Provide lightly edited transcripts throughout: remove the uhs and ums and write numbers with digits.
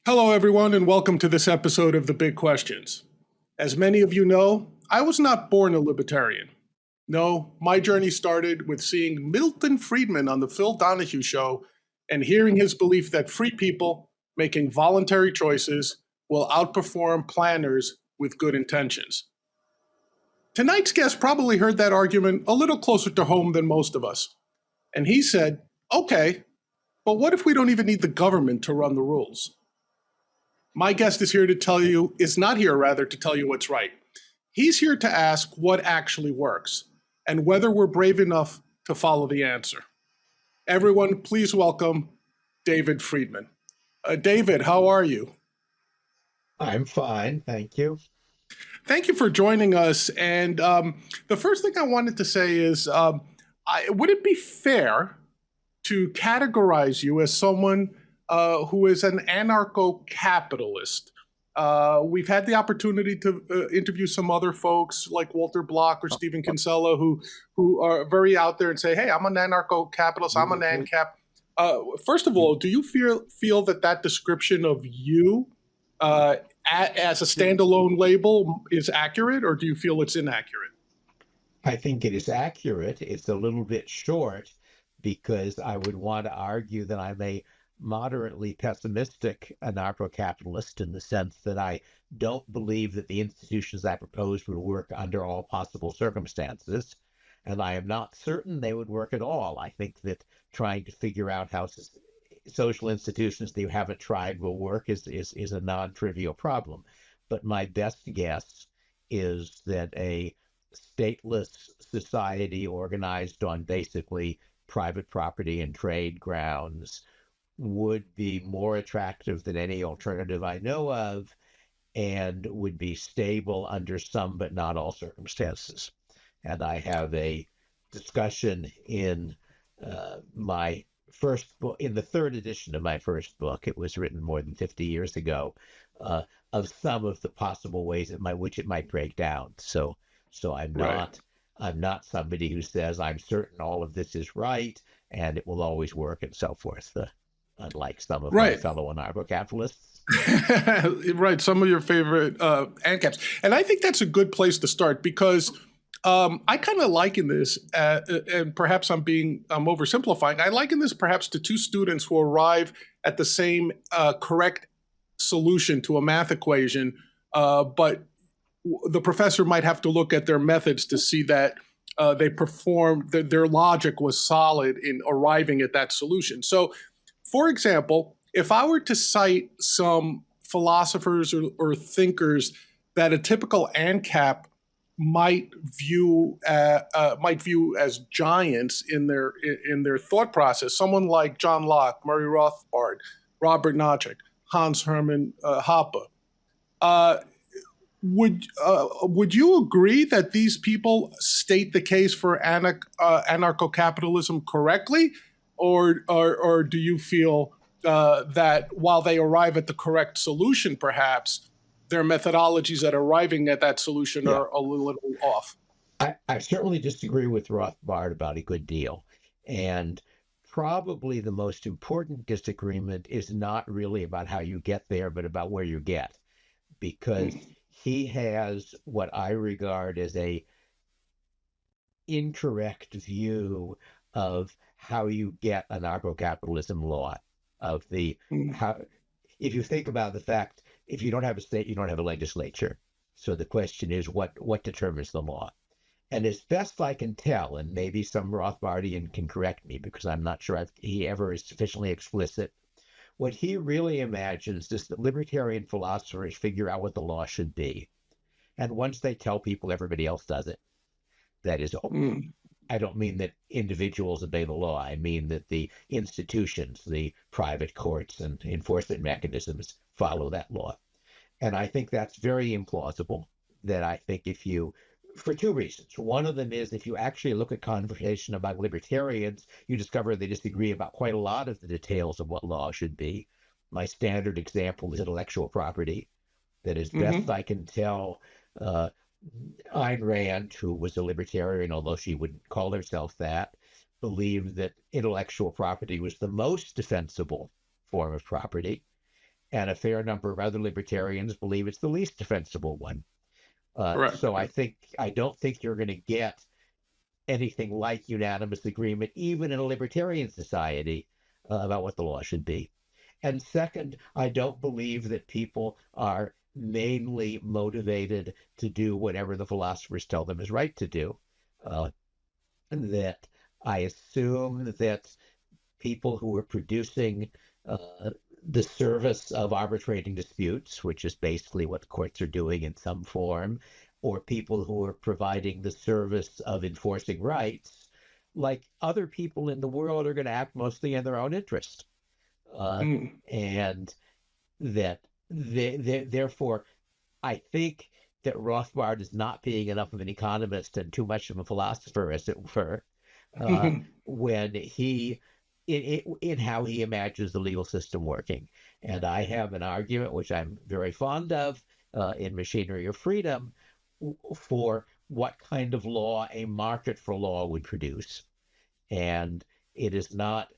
Hello, everyone, and welcome to this episode of The Big Questions. As many of you know, I was not born a libertarian. No, my journey started with seeing Milton Friedman on the Phil Donahue Show and hearing his belief that free people making voluntary choices will outperform planners with good intentions. Tonight's guest probably heard that argument a little closer to home than most of us. And he said, okay, but what if we don't even need the government to run the rules? My guest is here to tell you, is not here rather, to tell you what's right. He's here to ask what actually works and whether we're brave enough to follow the answer. Everyone, please welcome David Friedman. David, how are you? I'm fine, thank you. Thank you for joining us. And the first thing I wanted to say is, would it be fair to categorize you as someone who is an anarcho-capitalist? We've had the opportunity to interview some other folks like Walter Block or Stephen Kinsella who are very out there and say, hey, I'm an anarcho-capitalist, I'm an ANCAP. First of all, do you feel that description of you as a standalone label is accurate, or do you feel it's inaccurate? I think it is accurate. It's a little bit short because I would want to argue that I'm a moderately pessimistic anarcho-capitalist in the sense that I don't believe that the institutions I propose would work under all possible circumstances, and I am not certain they would work at all. I think that trying to figure out how social institutions that you haven't tried will work is a non-trivial problem. But my best guess is that a stateless society organized on basically private property and trade grounds would be more attractive than any alternative I know of and would be stable under some but not all circumstances. And I have a discussion in my first book, in the third edition of my first book, it was written more than 50 years ago, of some of the possible ways which it might break down. So I'm not somebody who says I'm certain all of this is right and it will always work and so forth. Unlike some of my fellow anarcho-capitalists. Right, some of your favorite ANCAPs. And I think that's a good place to start because I kind of liken this, and perhaps I'm oversimplifying, I liken this perhaps to two students who arrive at the same correct solution to a math equation, but the professor might have to look at their methods to see that their logic was solid in arriving at that solution. So, for example, if I were to cite some philosophers or thinkers that a typical ANCAP might view as giants in their thought process, someone like John Locke, Murray Rothbard, Robert Nozick, Hans Hermann Hoppe, would you agree that these people state the case for anarcho-capitalism correctly? Or do you feel that while they arrive at the correct solution, perhaps their methodologies at arriving at that solution are a little off? I certainly disagree with Rothbard about a good deal. And probably the most important disagreement is not really about how you get there, but about where you get. Because he has what I regard as a incorrect view of how you get anarcho-capitalism law, of the how. If you think about the fact, if you don't have a state, you don't have a legislature. So the question is, what determines the law? And as best I can tell, and maybe some Rothbardian can correct me because I'm not sure he ever is sufficiently explicit, what he really imagines is that libertarian philosophers figure out what the law should be. And once they tell people, everybody else does it. That is, I don't mean that individuals obey the law. I mean that the institutions, the private courts and enforcement mechanisms follow that law. And I think that's very implausible. That I think for two reasons. One of them is if you actually look at conversation about libertarians, you discover they disagree about quite a lot of the details of what law should be. My standard example is intellectual property. That as best I can tell, Ayn Rand, who was a libertarian, although she wouldn't call herself that, believed that intellectual property was the most defensible form of property. and a fair number of other libertarians believe it's the least defensible one. Right. So I don't think you're going to get anything like unanimous agreement, even in a libertarian society, about what the law should be. And second, I don't believe that people are mainly motivated to do whatever the philosophers tell them is right to do. That I assume that people who are producing the service of arbitrating disputes, which is basically what the courts are doing in some form, or people who are providing the service of enforcing rights, like other people in the world, are going to act mostly in their own interest. And that therefore, I think that Rothbard is not being enough of an economist and too much of a philosopher, as it were, when he in how he imagines the legal system working. And I have an argument, which I'm very fond of, in Machinery of Freedom, for what kind of law a market for law would produce. And it is not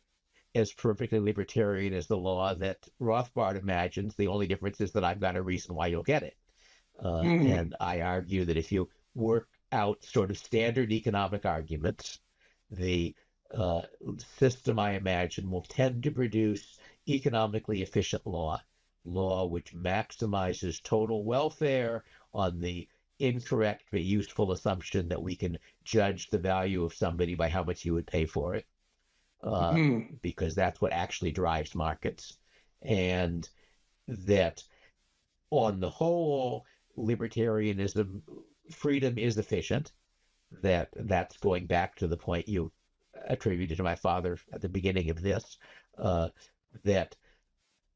as perfectly libertarian as the law that Rothbard imagines. The only difference is that I've got a reason why you'll get it. And I argue that if you work out sort of standard economic arguments, the system I imagine will tend to produce economically efficient law which maximizes total welfare on the incorrect but useful assumption that we can judge the value of somebody by how much you would pay for it, because that's what actually drives markets. And that on the whole, libertarianism, freedom is efficient. That's going back to the point you attributed to my father at the beginning of this, that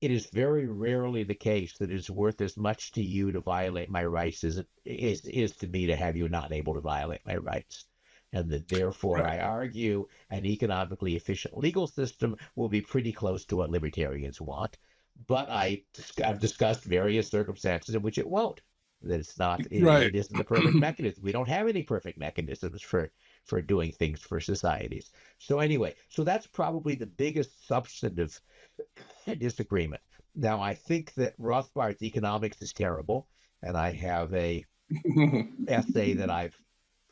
it is very rarely the case that it is worth as much to you to violate my rights as it is to me to have you not able to violate my rights. And that therefore I argue an economically efficient legal system will be pretty close to what libertarians want. But I've discussed various circumstances in which it won't. That it's not, it isn't the perfect mechanism. We don't have any perfect mechanisms for doing things for societies. So anyway, so that's probably the biggest substantive disagreement. Now, I think that Rothbard's economics is terrible, and I have a essay that I've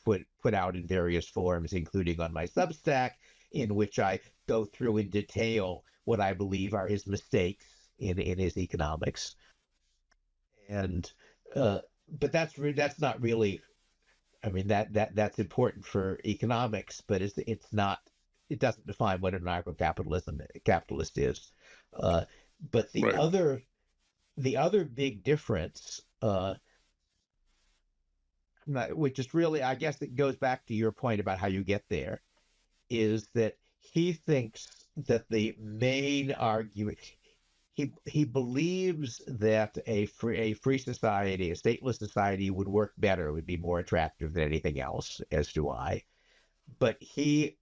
put out in various forms, including on my Substack, in which I go through in detail what I believe are his mistakes in his economics. And but that's not really, I mean, that's important for economics, but it's not, it doesn't define what an anarcho-capitalist is. But the other big difference, which is really, I guess it goes back to your point about how you get there, is that he thinks that the main argument, he believes that a free society, a stateless society, would work better, would be more attractive than anything else, as do I. But he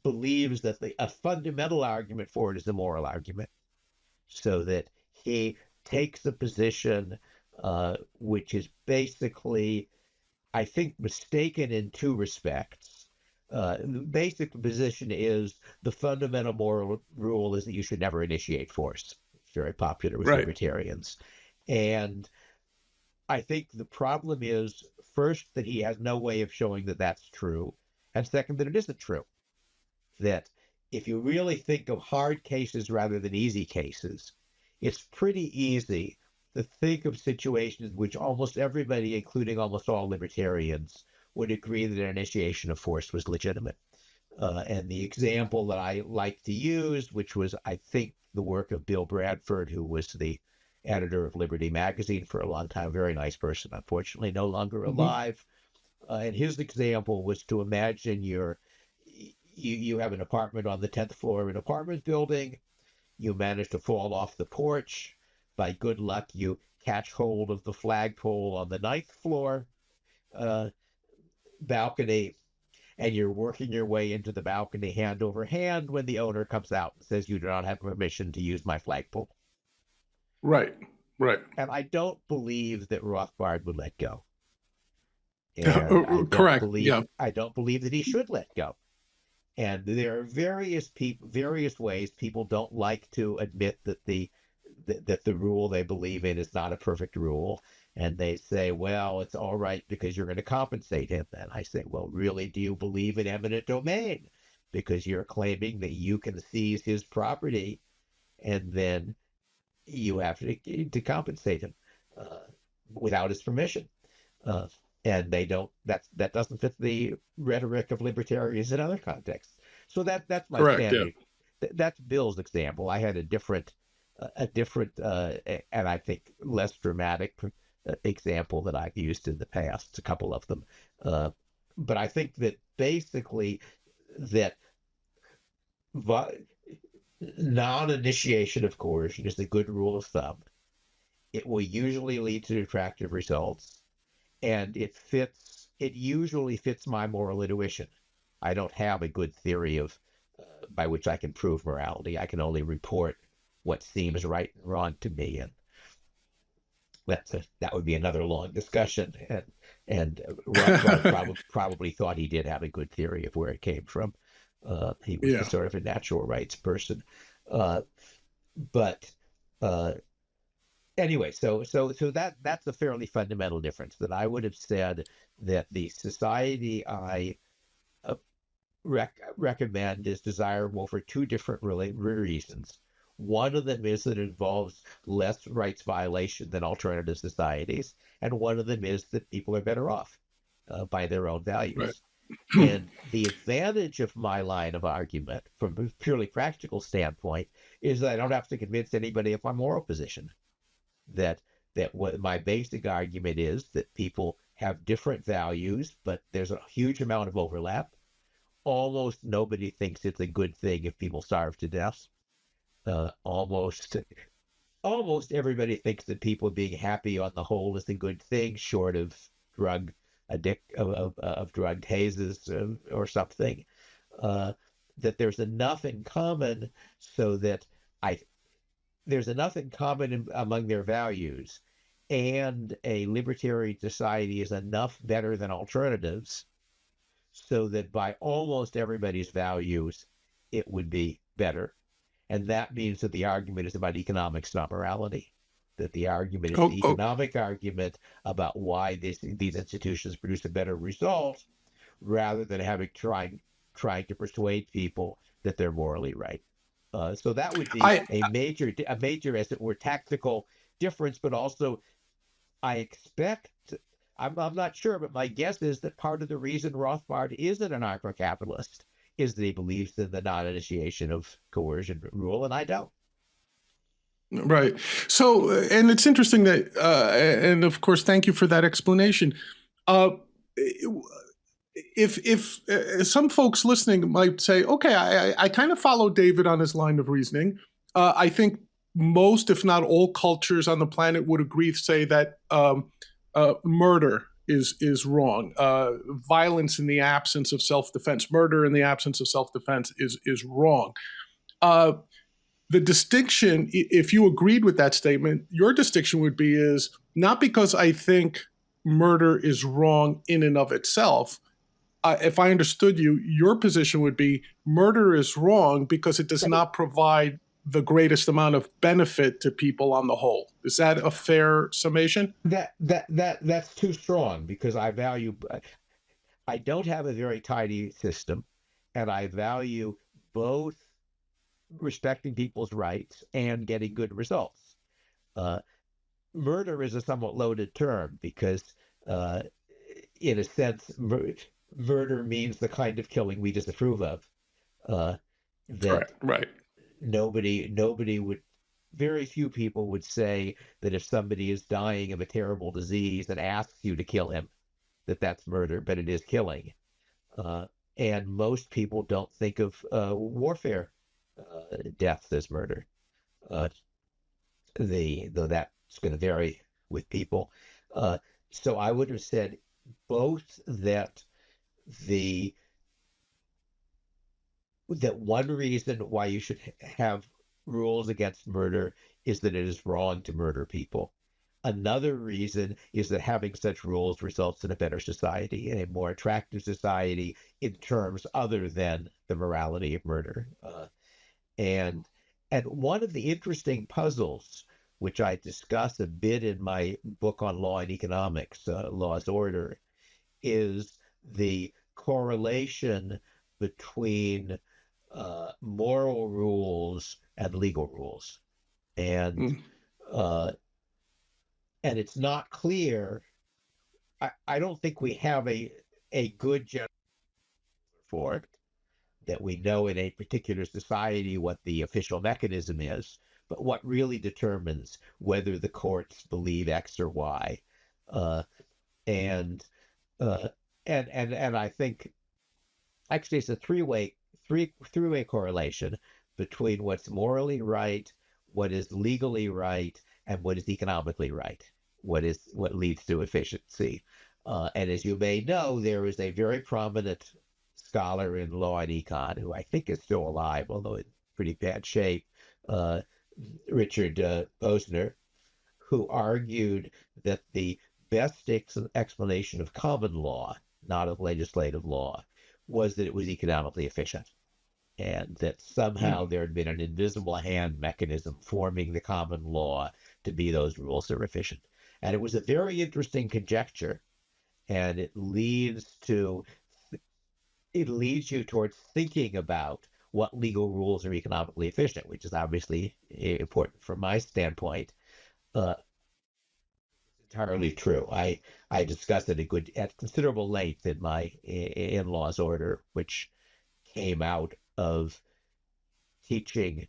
believes that a fundamental argument for it is a moral argument, so that he takes a position which is basically, I think, mistaken in two respects. The basic position is the fundamental moral rule is that you should never initiate force. It's very popular with libertarians. And I think the problem is, first, that he has no way of showing that that's true, and second, that it isn't true. That if you really think of hard cases rather than easy cases, it's pretty easy to think of situations in which almost everybody, including almost all libertarians, would agree that an initiation of force was legitimate. And the example that I like to use, which was, I think, the work of Bill Bradford, who was the editor of Liberty magazine for a long time, very nice person, unfortunately no longer alive. And his example was to imagine you have an apartment on the 10th floor of an apartment building. You manage to fall off the porch. By good luck, you catch hold of the flagpole on the 9th floor balcony, and you're working your way into the balcony hand over hand when the owner comes out and says, "You do not have permission to use my flagpole." Right. And I don't believe that Rothbard would let go. And Correct. I don't believe that he should let go. And there are various ways people don't like to admit that the that the rule they believe in is not a perfect rule. And they say, well, it's all right because you're going to compensate him. And I say, well, really, do you believe in eminent domain? Because you're claiming that you can seize his property and then you have to compensate him without his permission. Uh, and they don't, that doesn't fit the rhetoric of libertarians in other contexts. So that's my Correct. Yeah. standard. That's Bill's example. I had a different, and I think less dramatic example that I've used in the past, a couple of them. But I think that basically that non-initiation of coercion is a good rule of thumb. It will usually lead to attractive results, and it usually fits my moral intuition. I don't have a good theory of by which I can prove morality. I can only report what seems right and wrong to me, and that would be another long discussion. And Rothbard probably thought he did have a good theory of where it came from. He was sort of a natural rights person, but anyway, so that's a fairly fundamental difference. That I would have said that the society I recommend is desirable for two different reasons. One of them is that it involves less rights violation than alternative societies, and one of them is that people are better off by their own values. Right. And the advantage of my line of argument, from a purely practical standpoint, is that I don't have to convince anybody of my moral position. That what my basic argument is that people have different values, but there's a huge amount of overlap. Almost nobody thinks it's a good thing if people starve to death. Almost everybody thinks that people being happy on the whole is a good thing, short of drug hazes or something. That there's enough in common so that there's enough in common among their values, and a libertarian society is enough better than alternatives so that by almost everybody's values, it would be better. And that means that the argument is about economics, not morality. That the argument is the economic argument about why these institutions produce a better result, rather than trying to persuade people that they're morally right. So that would be a major, as it were, tactical difference. But also, I expect, I'm not sure, but my guess is that part of the reason Rothbard is an anarcho-capitalist is that he believes in the non-initiation of coercion rule, and I don't. Right. So, and it's interesting that, and of course, thank you for that explanation. If some folks listening might say, okay, I kind of follow David on his line of reasoning. I think most, if not all, cultures on the planet would agree to say that murder is wrong. Violence in the absence of self-defense, murder in the absence of self-defense is wrong. The distinction, if you agreed with that statement, your distinction would be is not because I think murder is wrong in and of itself. If I understood you, your position would be murder is wrong because it does not provide the greatest amount of benefit to people on the whole. Is that a fair summation? That's too strong, because I don't have a very tidy system, and I value both respecting people's rights and getting good results. Murder is a somewhat loaded term because, in a sense, murder means the kind of killing we disapprove of. That right. Very few people would say that if somebody is dying of a terrible disease and asks you to kill him, that's murder, but it is killing. And most people don't think of warfare deaths as murder. Though that's going to vary with people. So I would have said both that one reason why you should have rules against murder is that it is wrong to murder people. Another reason is that having such rules results in a better society, and a more attractive society in terms other than the morality of murder. And one of the interesting puzzles which I discuss a bit in my book on law and economics, Law's Order, is the correlation between moral rules and legal rules. And it's not clear. I don't think we have a good general for it, that we know in a particular society what the official mechanism is, but what really determines whether the courts believe X or Y. And I think actually it's a three-way correlation between what's morally right, what is legally right, and what is economically right, what leads to efficiency. And as you may know, there is a very prominent scholar in law and econ who I think is still alive, although in pretty bad shape, Richard Posner, who argued that the best explanation of common law, not of legislative law, was that it was economically efficient, and that somehow there had been an invisible hand mechanism forming the common law to be those rules are efficient. And it was a very interesting conjecture, and it leads you towards thinking about what legal rules are economically efficient, which is obviously important from my standpoint. Entirely true. I discussed it at considerable length in my in Law's Order, which came out of teaching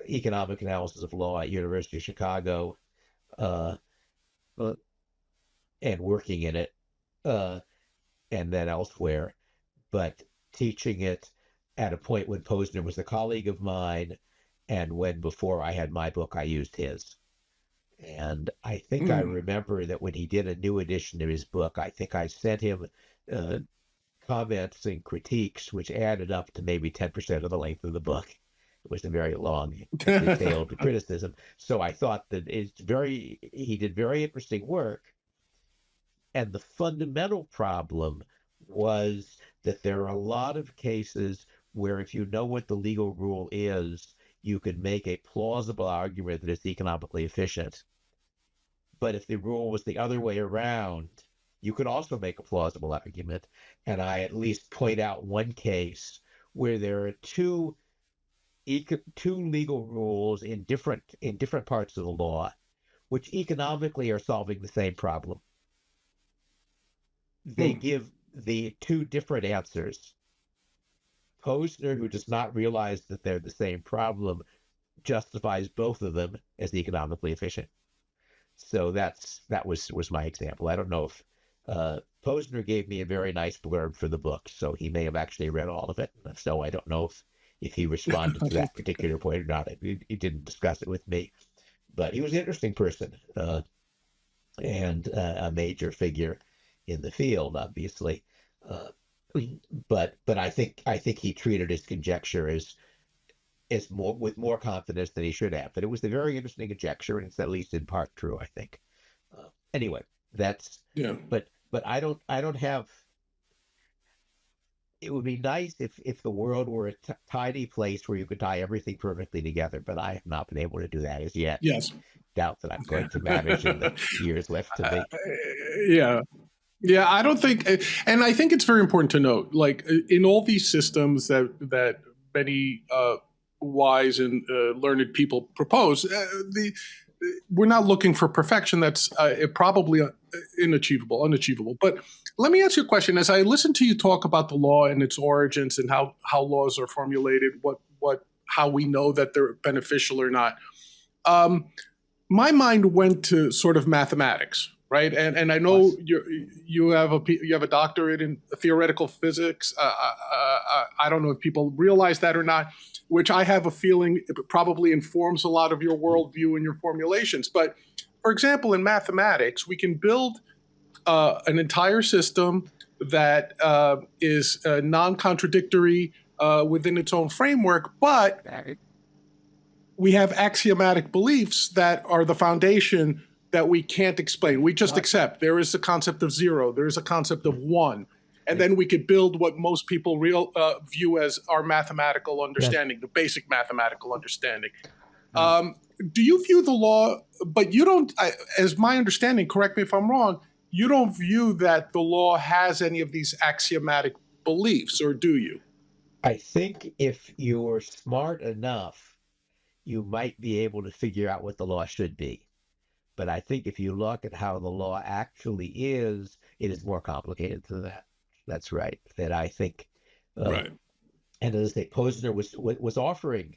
economic analysis of law at University of Chicago, and working in it, and then elsewhere, but teaching it at a point when Posner was a colleague of mine, and when before I had my book, I used his. And I think I remember that when he did a new edition of his book, I think I sent him comments and critiques, which added up to maybe 10% of the length of the book. It was a very long, detailed criticism. So I thought that he did very interesting work. And the fundamental problem was that there are a lot of cases where if you know what the legal rule is, you could make a plausible argument that it's economically efficient. But if the rule was the other way around, you could also make a plausible argument. And I at least point out one case where there are two legal rules in different parts of the law, which economically are solving the same problem. They give the two different answers. Posner, who does not realize that they're the same problem, justifies both of them as economically efficient. So that was my example. I don't know if Posner gave me a very nice blurb for the book, so he may have actually read all of it. So I don't know if he responded to that particular point or not. He didn't discuss it with me, but he was an interesting person, and a major figure in the field, obviously. But I think he treated his conjecture as with more confidence than he should have. But it was a very interesting conjecture, and it's at least in part true, I think. Anyway, that's But I don't have. It would be nice if the world were a tidy place where you could tie everything perfectly together, but I have not been able to do that as yet. Yes. Doubt that I'm going to manage in the years left to me. Yeah, I don't think, and I think it's very important to note, like in all these systems that many wise and learned people propose, we're not looking for perfection. That's probably unachievable. But let me ask you a question. As I listen to you talk about the law and its origins and how laws are formulated, how we know that they're beneficial or not, my mind went to sort of mathematics. Right, and I know you have a doctorate in theoretical physics. I don't know if people realize that or not, which I have a feeling it probably informs a lot of your worldview and your formulations. But for example, in mathematics, we can build an entire system that is non-contradictory within its own framework, but we have axiomatic beliefs that are the foundation that we can't explain. We just accept. There is a concept of zero. There is a concept of one. And then we could build what most people view as our mathematical understanding, the basic mathematical understanding. do you view the law, but you don't, as my understanding, correct me if I'm wrong, you don't view that the law has any of these axiomatic beliefs, or do you? I think if you were smart enough, you might be able to figure out what the law should be. But I think if you look at how the law actually is, it is more complicated than that. That's right. That I think, uh, Right. and as I say, Posner was offering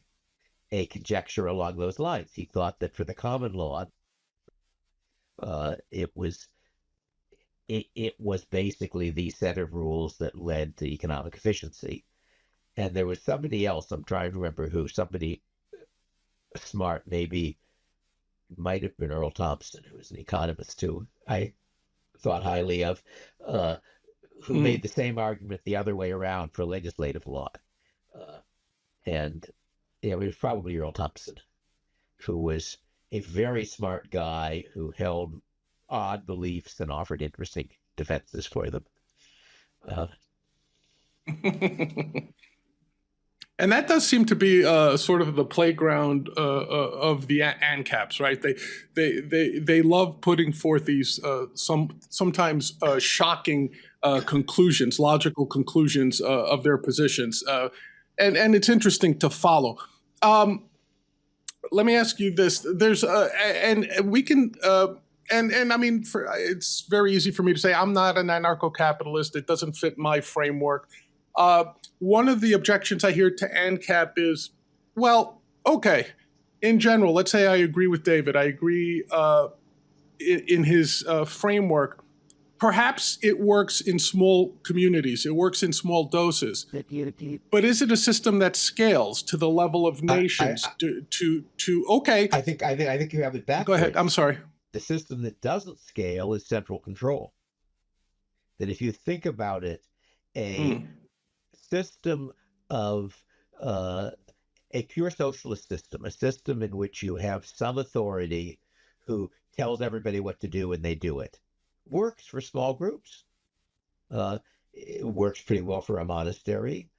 a conjecture along those lines. He thought that for the common law, it was basically the set of rules that led to economic efficiency. And there was somebody else, I'm trying to remember who, somebody smart, maybe might have been Earl Thompson, who was an economist who I thought highly of, who made the same argument the other way around for legislative law. And it was probably Earl Thompson, who was a very smart guy who held odd beliefs and offered interesting defenses for them. And that does seem to be sort of the playground of the ANCAPs, right? They love putting forth these sometimes shocking conclusions, logical conclusions of their positions, and it's interesting to follow. Let me ask you this: there's and we can. And I mean, it's very easy for me to say I'm not an anarcho-capitalist. It doesn't fit my framework. One of the objections I hear to ANCAP is, well, okay, in general, let's say I agree with David. I agree in his framework. Perhaps it works in small communities. It works in small doses. But is it a system that scales to the level of nations? Okay. I think you have it backwards. Go ahead. I'm sorry. The system that doesn't scale is central control. That if you think about it, a system of a pure socialist system, a system in which you have some authority who tells everybody what to do and they do it, works for small groups. It works pretty well for a monastery.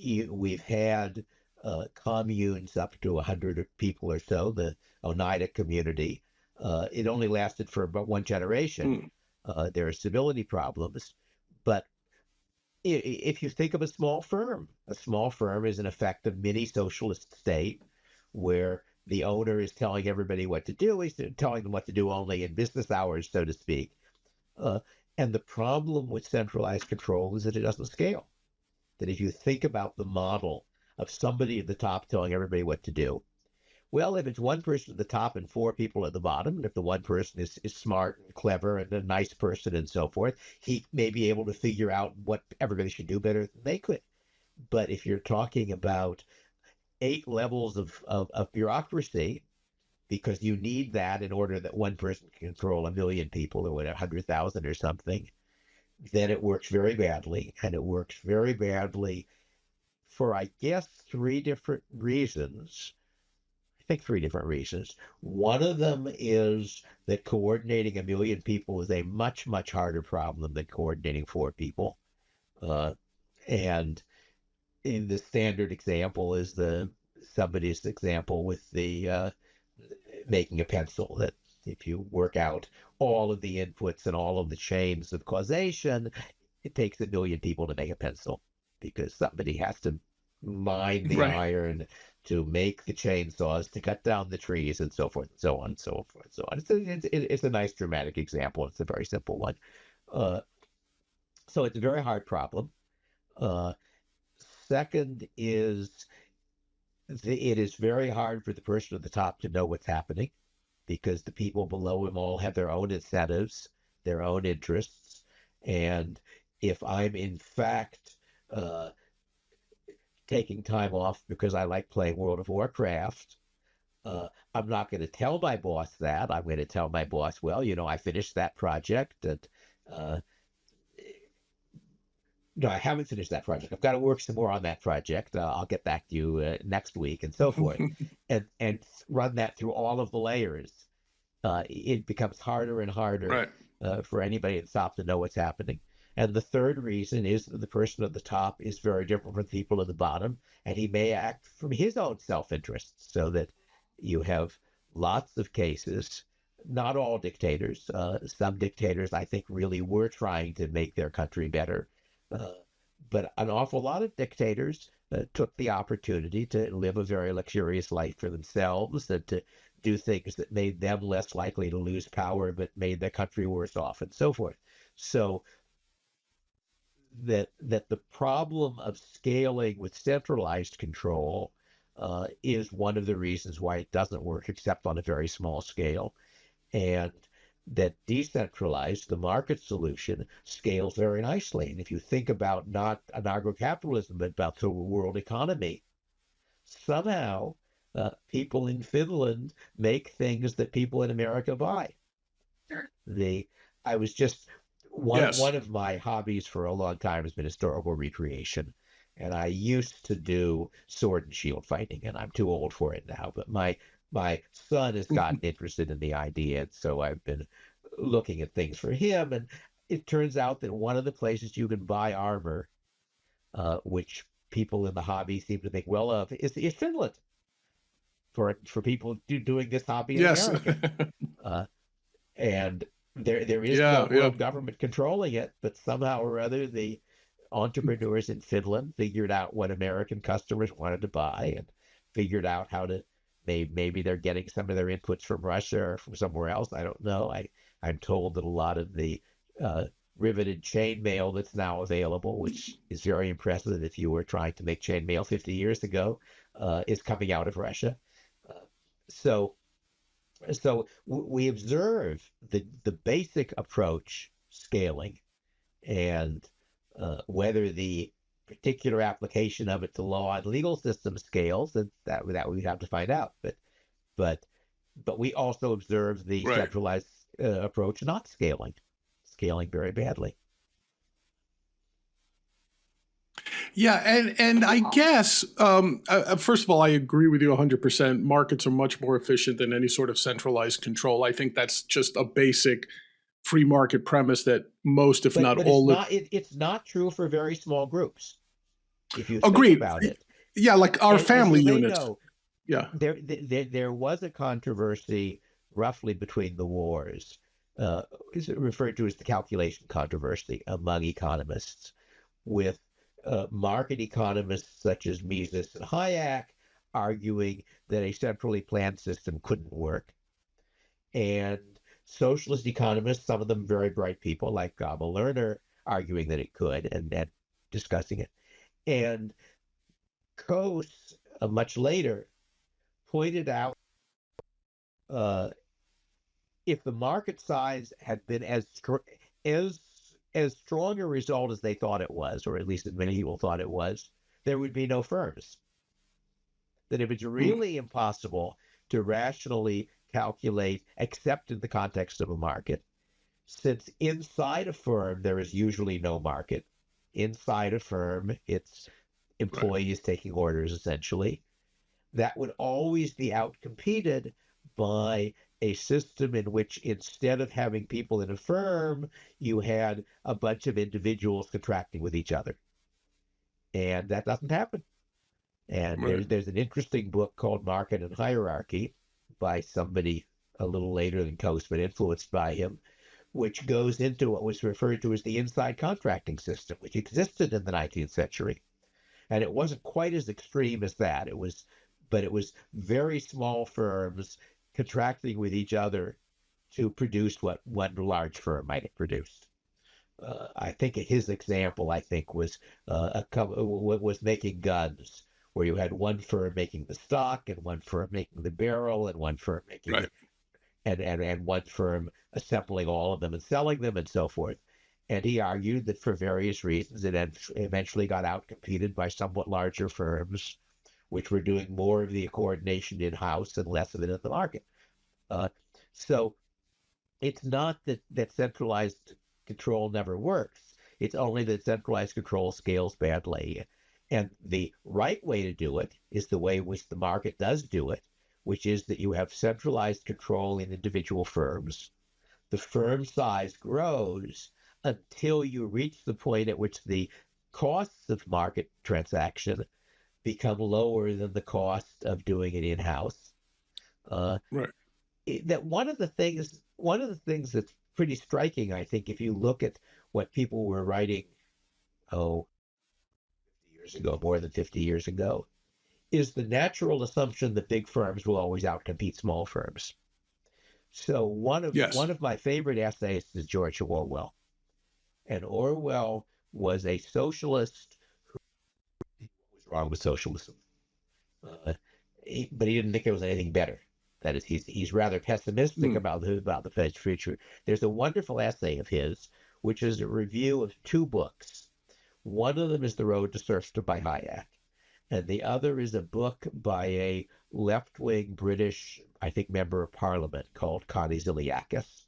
We've had communes up to 100 people or so, the Oneida community. It only lasted for about one generation. There are civility problems, but if you think of a small firm is in effect a mini socialist state where the owner is telling everybody what to do. He's telling them what to do only in business hours, so to speak. And the problem with centralized control is that it doesn't scale. That if you think about the model of somebody at the top telling everybody what to do, well, if it's one person at the top and four people at the bottom, and if the one person is smart and clever and a nice person and so forth, he may be able to figure out what everybody should do better than they could. But if you're talking about 8 levels of bureaucracy, because you need that in order that one person can control 1 million people or 100,000 or something, then it works very badly. And it works very badly for, I guess, 3 different reasons. I think 3 different reasons. One of them is that coordinating 1 million people is a much, much harder problem than coordinating 4 people. And in the standard example is somebody's example with the making a pencil, that if you work out all of the inputs and all of the chains of causation, it takes 1 million people to make a pencil, because somebody has to mine the iron to make the chainsaws, to cut down the trees, and so forth, and so on, and so forth, and so on. It's a nice dramatic example. It's a very simple one. So it's a very hard problem. Second is it is very hard for the person at the top to know what's happening, because the people below him all have their own incentives, their own interests. And if I'm in fact taking time off because I like playing World of Warcraft, I'm not going to tell my boss that. I'm going to tell my boss, well, I finished that project, and no, I haven't finished that project. I've got to work some more on that project. I'll get back to you next week, and so forth, and run that through all of the layers. It becomes harder and harder for anybody at the top to know what's happening. And the third reason is that the person at the top is very different from the people at the bottom, and he may act from his own self-interest, so that You have lots of cases, not all dictators. Some dictators, I think, really were trying to make their country better. Uh, but an awful lot of dictators took the opportunity to live a very luxurious life for themselves and to do things that made them less likely to lose power, but made their country worse off, and so forth. So that the problem of scaling with centralized control is one of the reasons why it doesn't work, except on a very small scale, and that decentralized, the market solution, scales very nicely. And if you think about not anarcho-capitalism, but about the world economy, somehow people in Finland make things that people in America buy. I was just Yes. one of my hobbies for a long time has been historical recreation, and I used to do sword and shield fighting, and I'm too old for it now. But my son has gotten interested in the idea, and so I've been looking at things for him. And it turns out that one of the places you can buy armor, which people in the hobby seem to think well of, is Finland for people doing this hobby in Yes. America. And there is no Yeah, yeah. world government controlling it, but somehow or other the entrepreneurs in Finland figured out what American customers wanted to buy and figured out how to maybe they're getting some of their inputs from Russia or from somewhere else. I don't know. I'm told that a lot of the riveted chainmail that's now available, which is very impressive if you were trying to make chainmail 50 years ago, is coming out of Russia. So we observe the basic approach scaling, and whether the particular application of it to law and legal system scales, and that we'd have to find out. But we also observe the Right. centralized approach not scaling very badly. Yeah, and I guess first of all, I agree with you 100%. Markets are much more efficient than any sort of centralized control. I think that's just a basic free market premise that most, if not But all, it's not true for very small groups. If you think agreed. about it, Yeah, like our as family you may units. know, Yeah. there was a controversy roughly between the wars, is referred to as the calculation controversy among economists, with market economists such as Mises and Hayek arguing that a centrally planned system couldn't work, and socialist economists, some of them very bright people like Gabel Lerner, arguing that it could and discussing it. And Coase, much later, pointed out uh, if the market size had been as strong a result as they thought it was, or at least as many people thought it was, there would be no firms. That if it's really impossible to rationally calculate, except in the context of a market, since inside a firm there is usually no market. Inside a firm, it's employees taking orders essentially. That would always be outcompeted by a system in which instead of having people in a firm, you had a bunch of individuals contracting with each other. And that doesn't happen. And Right. there's an interesting book called Market and Hierarchy by somebody a little later than Coase, but influenced by him, which goes into what was referred to as the inside contracting system, which existed in the 19th century. And it wasn't quite as extreme as that. But it was very small firms contracting with each other to produce what one large firm might have produced. I think his example, was was making guns, where you had one firm making the stock, and one firm making the barrel, and one firm making Right. and one firm assembling all of them and selling them, and so forth. And he argued that for various reasons, it eventually got outcompeted by somewhat larger firms, which were doing more of the coordination in-house and less of it in the market. So it's not that centralized control never works. It's only that centralized control scales badly. And the right way to do it is the way in which the market does do it, which is that you have centralized control in individual firms. The firm size grows until you reach the point at which the costs of market transaction become lower than the cost of doing it in-house. Right. That one of the things that's pretty striking, I think, if you look at what people were writing, 50 years ago, more than 50 years ago, is the natural assumption that big firms will always outcompete small firms. So Yes. one of my favorite essays is George Orwell, and Orwell was a socialist who was wrong with socialism, uh, but he didn't think there was anything better. That is, he's rather pessimistic Hmm. about the future. There's a wonderful essay of his, which is a review of two books. One of them is The Road to Serfdom by Hayek, and the other is a book by a left-wing British, I think, member of parliament called Connie Ziliakis.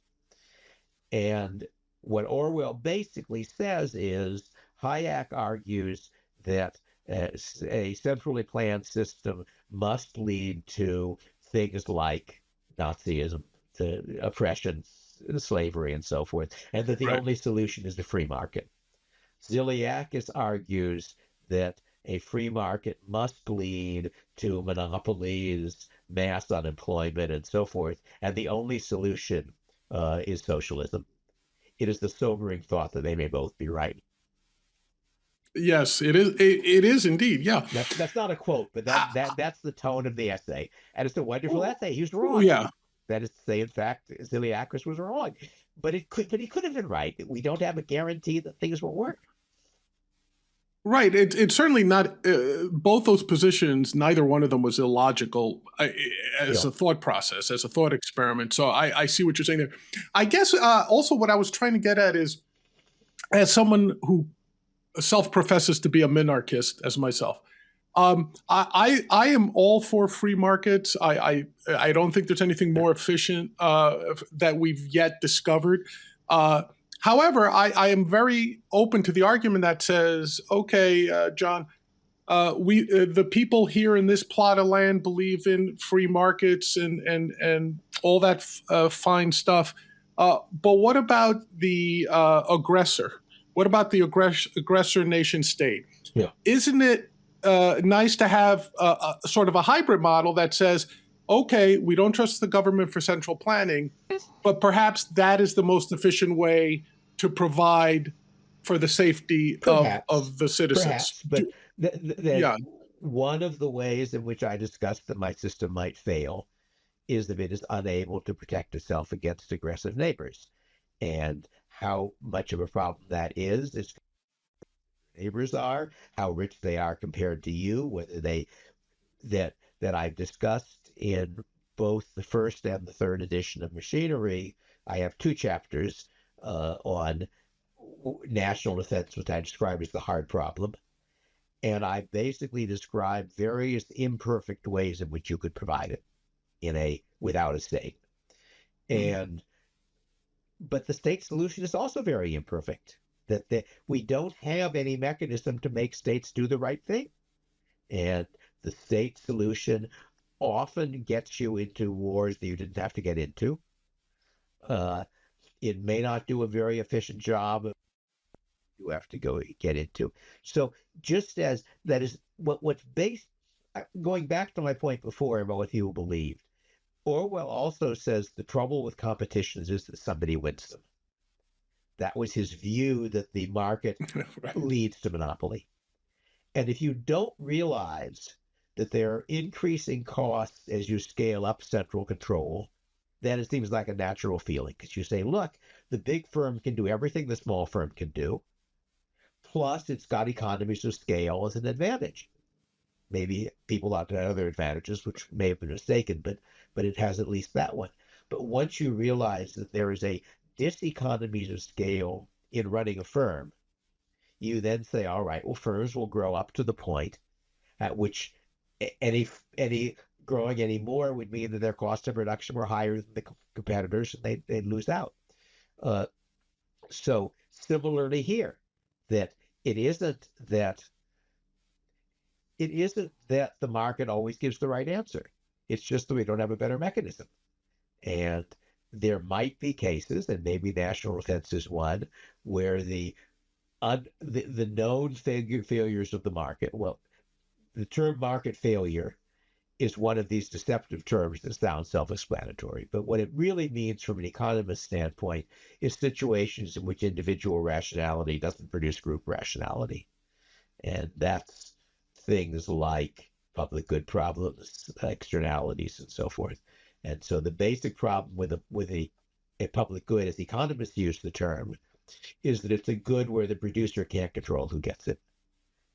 And what Orwell basically says is Hayek argues that a centrally planned system must lead to things like Nazism, to oppression, slavery, and so forth, and that the Right. only solution is the free market. Ziliakis argues that a free market must lead to monopolies, mass unemployment, and so forth, and the only solution is socialism. It is the sobering thought that they may both be right. Yes, it is. It is indeed. Yeah. That's not a quote, but that's the tone of the essay, and it's a wonderful Oh, essay. He's oh, wrong. yeah. That is to say, in fact, Ziliakis was wrong, but he could have been right. We don't have a guarantee that things will work. Right. It's certainly not. Both those positions, neither one of them was illogical as Yeah. a thought process, as a thought experiment. So I see what you're saying there. I guess also what I was trying to get at is, as someone who self-professes to be a minarchist, as myself, I am all for free markets. I don't think there's anything more efficient that we've yet discovered. Uh, However, I am very open to the argument that says, okay, John, we the people here in this plot of land believe in free markets and all that fine stuff. But what about the aggressor? What about the aggressor nation state? Yeah. Isn't it nice to have a sort of a hybrid model that says, okay, we don't trust the government for central planning, but perhaps that is the most efficient way to provide for the safety Perhaps, of the citizens. perhaps, but that Yeah. one of the ways in which I discussed that my system might fail is that it is unable to protect itself against aggressive neighbors. And how much of a problem that is neighbors are, how rich they are compared to you, whether they that I've discussed in both the first and the third edition of Machinery. I have two chapters on national defense, which I describe as the hard problem. And I basically describe various imperfect ways in which you could provide it without a state. And but the state solution is also very imperfect. That we don't have any mechanism to make states do the right thing. And the state solution often gets you into wars that you didn't have to get into. It may not do a very efficient job. You have to get into. So just as that is what's based, going back to my point before about what you believed, Orwell also says the trouble with competitions is that somebody wins them. That was his view, that the market Right. leads to monopoly. And if you don't realize that there are increasing costs as you scale up central control, then it seems like a natural feeling, because you say, look, the big firm can do everything the small firm can do, plus it's got economies of scale as an advantage. Maybe people ought to have other advantages, which may have been mistaken, but it has at least that one. But once you realize that there is a diseconomies of scale in running a firm, you then say, all right, well, firms will grow up to the point at which any growing any more would mean that their cost of production were higher than the competitors, and they'd lose out. So similarly here, that it isn't that the market always gives the right answer. It's just that we don't have a better mechanism. And there might be cases, and maybe national defense is one, where the known failures of the market. Well, the term market failure is one of these deceptive terms that sounds self-explanatory. But what it really means from an economist standpoint is situations in which individual rationality doesn't produce group rationality. And that's things like public good problems, externalities, and so forth. And so the basic problem with a public good, as economists use the term, is that it's a good where the producer can't control who gets it.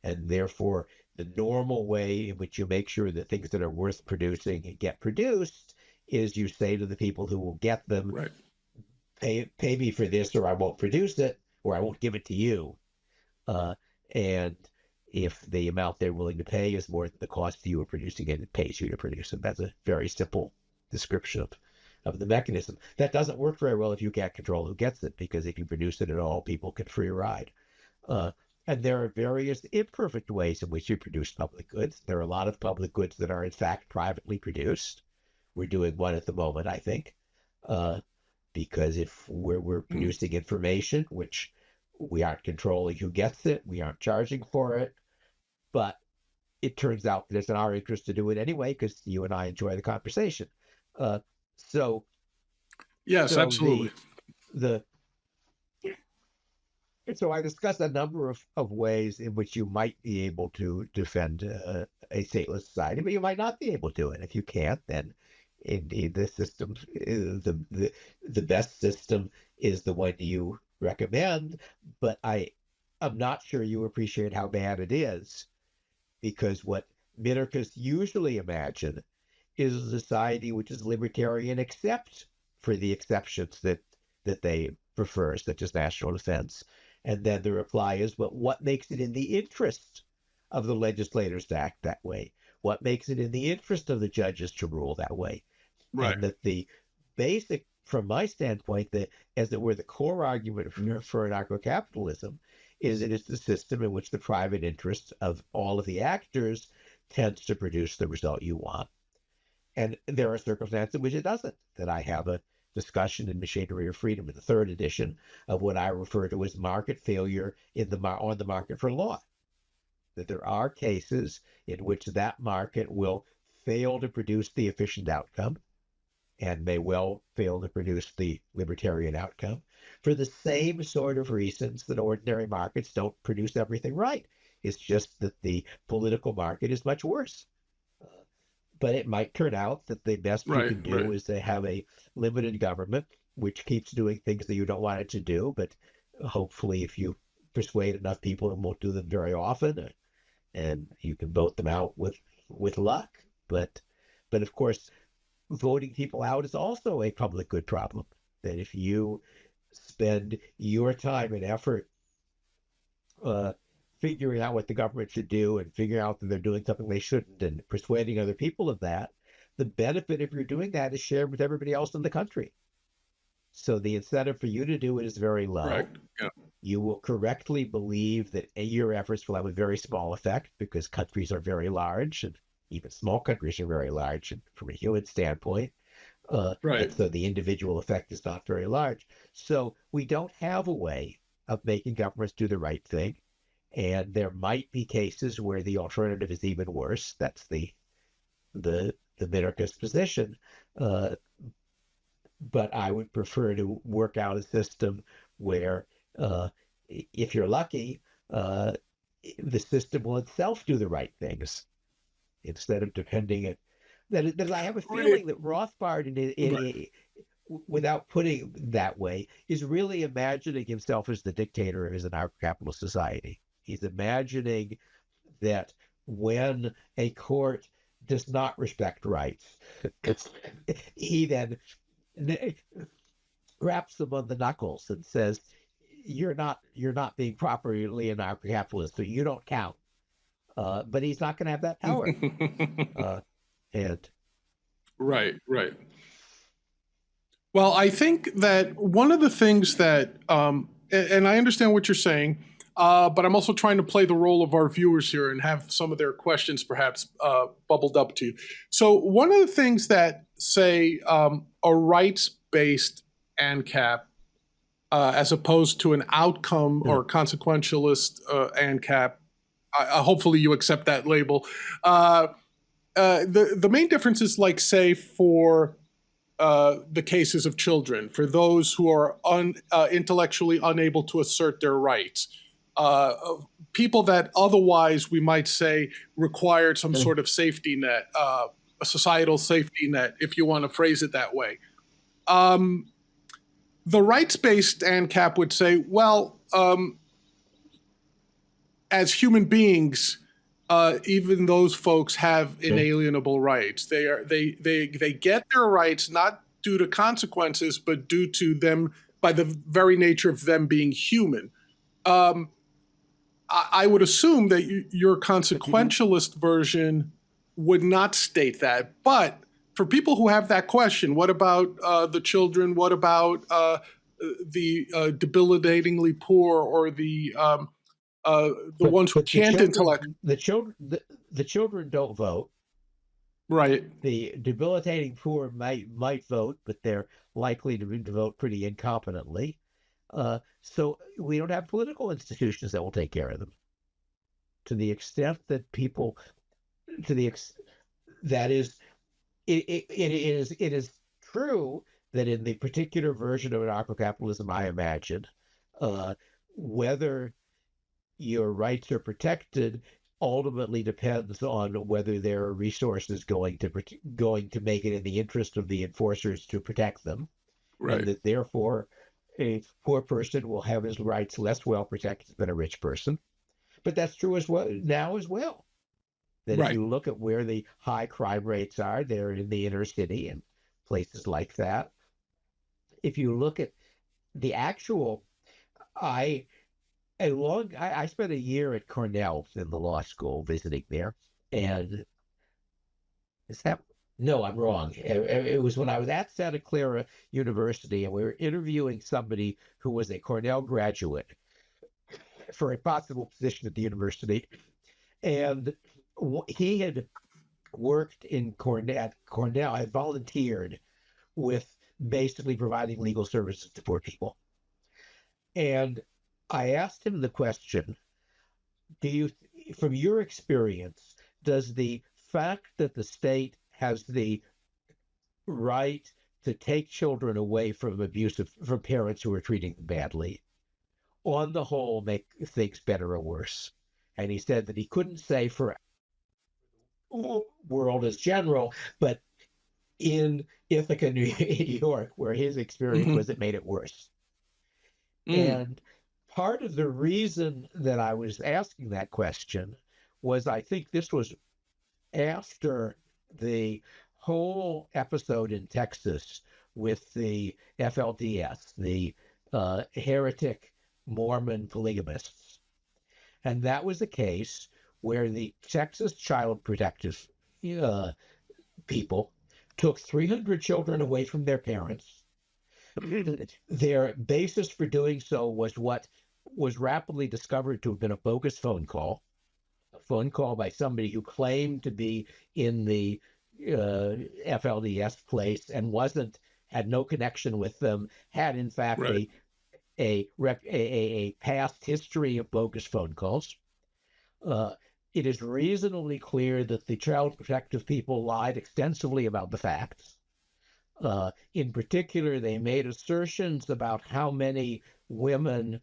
And therefore, the normal way in which you make sure that things that are worth producing get produced is you say to the people who will get them, Right. pay me for this, or I won't produce it, or I won't give it to you. And if the amount they're willing to pay is more than the cost of you of producing it, it pays you to produce it. That's a very simple description of the mechanism. That doesn't work very well if you can't control who gets it, because if you produce it at all, people can free ride. And there are various imperfect ways in which you produce public goods. There are a lot of public goods that are in fact privately produced. We're doing one at the moment, I think, because if we're producing information, which we aren't controlling who gets it, we aren't charging for it, but it turns out that it's in our interest to do it anyway because you and I enjoy the conversation. Yes, absolutely. So I discussed a number of ways in which you might be able to defend a stateless society, but you might not be able to. And if you can't, then indeed the system, the best system is the one you recommend. But I'm not sure you appreciate how bad it is, because what minarchists usually imagine is a society which is libertarian except for the exceptions that they prefer, such as national defense. And then the reply is, but what makes it in the interest of the legislators to act that way? What makes it in the interest of the judges to rule that way? Right. And that the basic, from my standpoint, that as it were the core argument for anarcho-capitalism is that it's the system in which the private interests of all of the actors tends to produce the result you want. And there are circumstances in which it doesn't. That I have a discussion in Machinery of Freedom in the 3rd edition of what I refer to as market failure on the market for law. That there are cases in which that market will fail to produce the efficient outcome and may well fail to produce the libertarian outcome for the same sort of reasons that ordinary markets don't produce everything right. It's just that the political market is much worse. But it might turn out that the best you can do is to have a limited government which keeps doing things that you don't want it to do. But hopefully, if you persuade enough people, it won't do them very often, and you can vote them out with luck. But of course, voting people out is also a public good problem. That if you spend your time and effort figuring out what the government should do and figuring out that they're doing something they shouldn't and persuading other people of that, the benefit if you're doing that is shared with everybody else in the country. So the incentive for you to do it is very low. Right. Yeah. You will correctly believe that your efforts will have a very small effect because countries are very large, and even small countries are very large from a human standpoint. And so the individual effect is not very large. So we don't have a way of making governments do the right thing. And there might be cases where the alternative is even worse. That's the minarchist position. But I would prefer to work out a system where, if you're lucky, the system will itself do the right things instead of depending it. That I have a feeling that Rothbard, without putting it that way, is really imagining himself as the dictator of his anarcho-capitalist society. He's imagining that when a court does not respect rights, he then raps them on the knuckles and says, "You're not being properly anarcho-capitalist, so you don't count." But he's not going to have that power. Right. Well, I think that one of the things that, and I understand what you're saying. But I'm also trying to play the role of our viewers here and have some of their questions perhaps bubbled up to you. So one of the things that, say, a rights-based ANCAP, as opposed to an outcome or consequentialist ANCAP, hopefully you accept that label, the main difference is, like, say, for the cases of children, for those who are intellectually unable to assert their rights, uh, people that otherwise we might say required some sort of safety net, a societal safety net, if you want to phrase it that way. Um, the rights-based ANCAP would say, well, as human beings, even those folks have inalienable rights. They get their rights not due to consequences, but due to them, by the very nature of them being human. I would assume that your consequentialist version would not state that. But for people who have that question, what about the children? What about the debilitatingly poor, or the ones who can't intellect? The children don't vote. Right. The debilitating poor might vote, but they're likely to vote pretty incompetently. So we don't have political institutions that will take care of them. To the extent that people, that is, it is true that in the particular version of anarcho-capitalism I imagine, whether your rights are protected ultimately depends on whether there are resources going to make it in the interest of the enforcers to protect them, Right. and that therefore a poor person will have his rights less well protected than a rich person. But that's true as well now as well. That Right. if you look at where the high crime rates are, they're in the inner city and places like that. If you look at the actual, I spent a year at Cornell in the law school visiting there, and no, I'm wrong. It was when I was at Santa Clara University, and we were interviewing somebody who was a Cornell graduate for a possible position at the university, and he had worked in Cornell. I volunteered with basically providing legal services to poor people, and I asked him the question, from your experience, does the fact that the state has the right to take children away from parents who are treating them badly, on the whole, make things better or worse? And he said that he couldn't say for world as general, but in Ithaca, New York, where his experience was, it made it worse. And part of the reason that I was asking that question was, I think this was after the whole episode in Texas with the FLDS, the heretic Mormon polygamists. And that was a case where the Texas Child Protective people took 300 children away from their parents. Their basis for doing so was what was rapidly discovered to have been a bogus phone call by somebody who claimed to be in the FLDS place and had no connection with them, had in fact a past history of bogus phone calls. It is reasonably clear that the child protective people lied extensively about the facts. In particular, they made assertions about how many women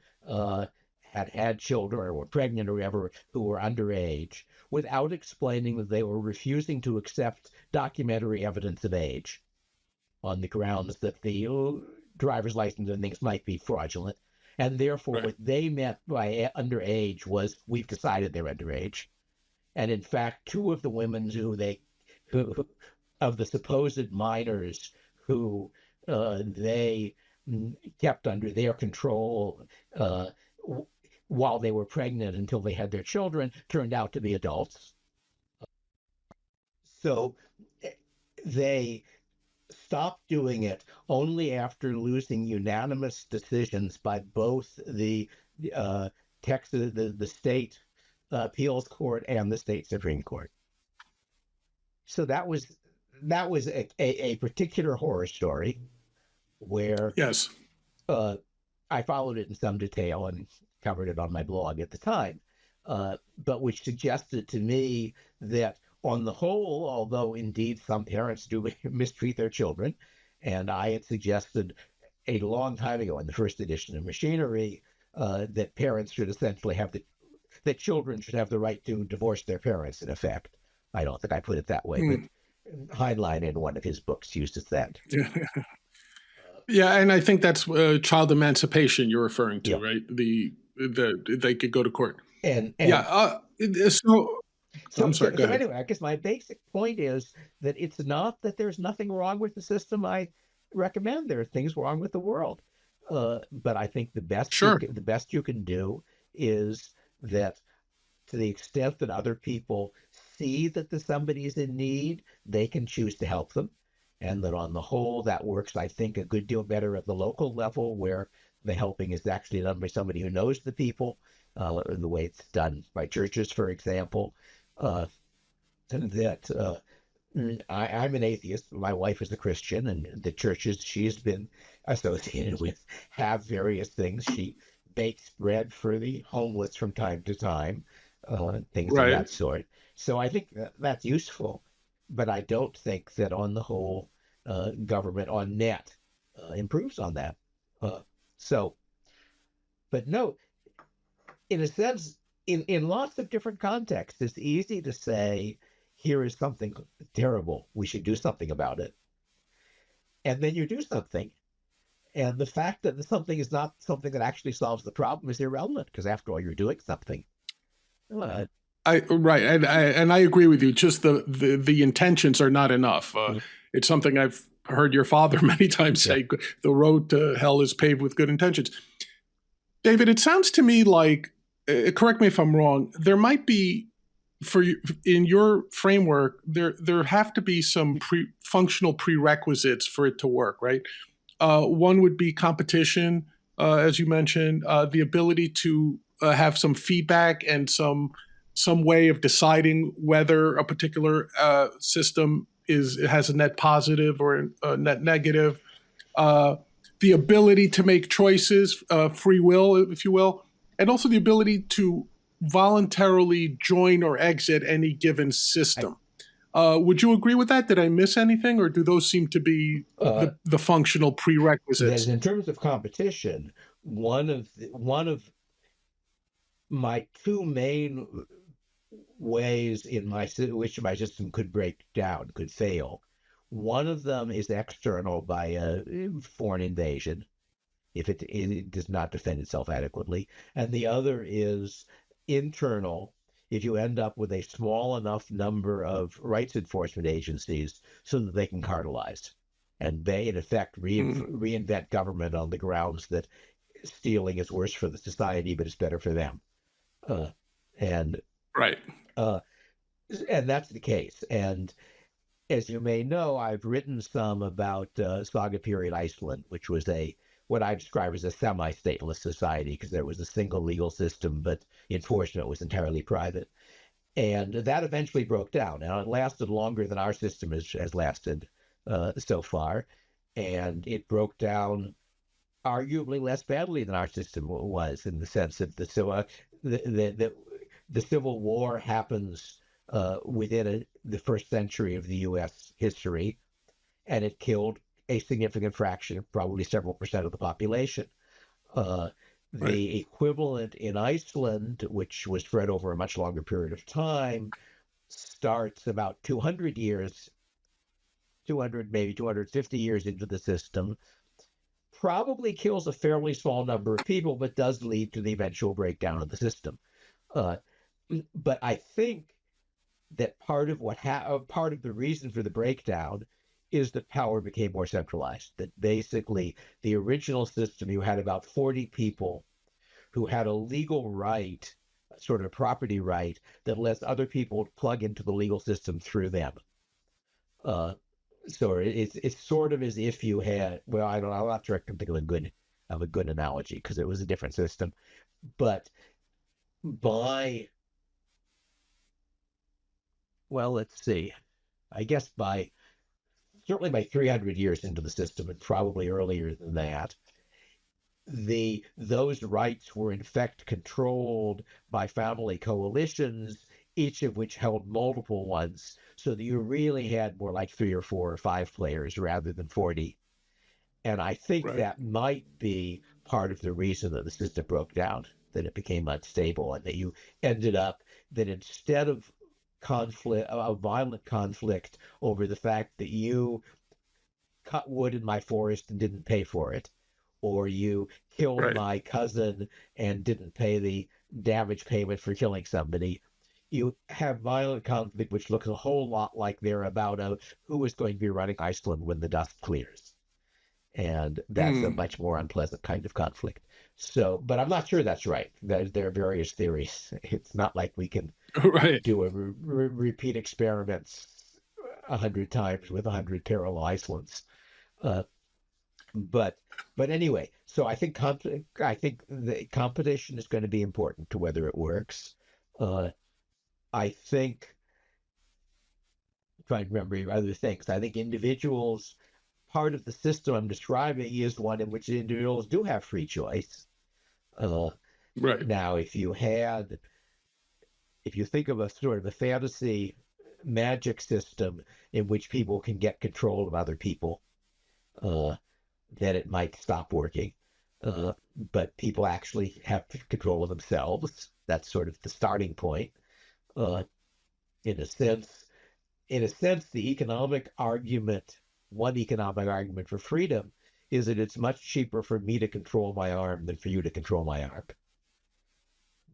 had children or were pregnant or whatever who were underage, without explaining that they were refusing to accept documentary evidence of age on the grounds that the driver's license and things might be fraudulent. And therefore, what they meant by underage was, we've decided they're underage. And in fact, two of the women of the supposed minors who they kept under their control while they were pregnant until they had their children, turned out to be adults. So they stopped doing it only after losing unanimous decisions by both the Texas, the state appeals court and the state Supreme Court. So that was a particular horror story where yes, I followed it in some detail and covered it on my blog at the time, but which suggested to me that on the whole, although indeed some parents do mistreat their children, and I had suggested a long time ago in the first edition of Machinery that parents should essentially that children should have the right to divorce their parents, in effect. I don't think I put it that way, but Heinlein in one of his books uses that. Yeah, and I think that's child emancipation you're referring to, Yeah. right? They could go to court. And Yeah. I'm sorry. Go so ahead. anyway, I guess my basic point is that it's not that there's nothing wrong with the system I recommend. There are things wrong with the world, but I think the best you can do is that, to the extent that other people see that somebody is in need, they can choose to help them, and that on the whole that works, I think, a good deal better at the local level, where the helping is actually done by somebody who knows the people, the way it's done by churches, for example. I'm an atheist. My wife is a Christian, and the churches she's been associated with have various things. She bakes bread for the homeless from time to time, things of that sort. So I think that's useful, but I don't think that on the whole, government on net improves on that. But no, in a sense, in lots of different contexts, it's easy to say, here is something terrible, we should do something about it. And then you do something. And the fact that something is not something that actually solves the problem is irrelevant, because after all, you're doing something. And I agree with you. Just the intentions are not enough. It's something I've heard your father many times say. The road to hell is paved with good intentions. David, it sounds to me like, correct me if I'm wrong, there might be, in your framework, there have to be some functional prerequisites for it to work, right? One would be competition, as you mentioned, the ability to have some feedback and some way of deciding whether a particular system has a net positive or a net negative. The ability to make choices, free will, if you will, and also the ability to voluntarily join or exit any given system. Would you agree with that? Did I miss anything, or do those seem to be the functional prerequisites? In terms of competition, one of my two main ways in which my system could break down, could fail. One of them is external, by a foreign invasion, if it does not defend itself adequately. And the other is internal, if you end up with a small enough number of rights enforcement agencies so that they can cartelize. And they, in effect, reinvent government on the grounds that stealing is worse for the society, but it's better for them. And that's the case. And as you may know, I've written some about Saga period Iceland, which was what I describe as a semi-stateless society, because there was a single legal system, but enforcement was entirely private. And that eventually broke down. And it lasted longer than our system has lasted so far. And it broke down arguably less badly than our system was, in the sense that the Civil War happens within the first century of the U.S. history, and it killed a significant fraction, probably several percent of the population. The equivalent in Iceland, which was spread over a much longer period of time, starts about 200 years, maybe 250 years into the system, probably kills a fairly small number of people, but does lead to the eventual breakdown of the system. But I think that part of the reason for the breakdown is that power became more centralized. That basically the original system, you had about 40 people who had a legal right, sort of a property right, that lets other people plug into the legal system through them. So it's sort of as if you had, well, I'm not sure I can think of a good analogy, because it was a different system, but let's see, I guess certainly by 300 years into the system, and probably earlier than that, those rights were in fact controlled by family coalitions each of which held multiple ones, so that you really had more like 3 or 4 or 5 players rather than 40. And I think Right. that might be part of the reason that the system broke down, that it became unstable, and that you ended up that instead of a violent conflict over the fact that you cut wood in my forest and didn't pay for it, or you killed Right. my cousin and didn't pay the damage payment for killing somebody. You have violent conflict, which looks a whole lot like they're about who is going to be running Iceland when the dust clears. And that's a Mm. much more unpleasant kind of conflict. So, but I'm not sure that's right. There are various theories. It's not like we can Right. do a repeat experiments 100 times with 100 parallel Icelands. Uh, but anyway, so I think the competition is going to be important to whether it works. I think, trying to remember other things, I think individuals, part of the system I'm describing is one in which individuals do have free choice. Right. Now, if you think of a sort of a fantasy magic system in which people can get control of other people, then it might stop working. But people actually have control of themselves. That's sort of the starting point. In a sense, the economic argument, one economic argument for freedom, is that it's much cheaper for me to control my arm than for you to control my arm.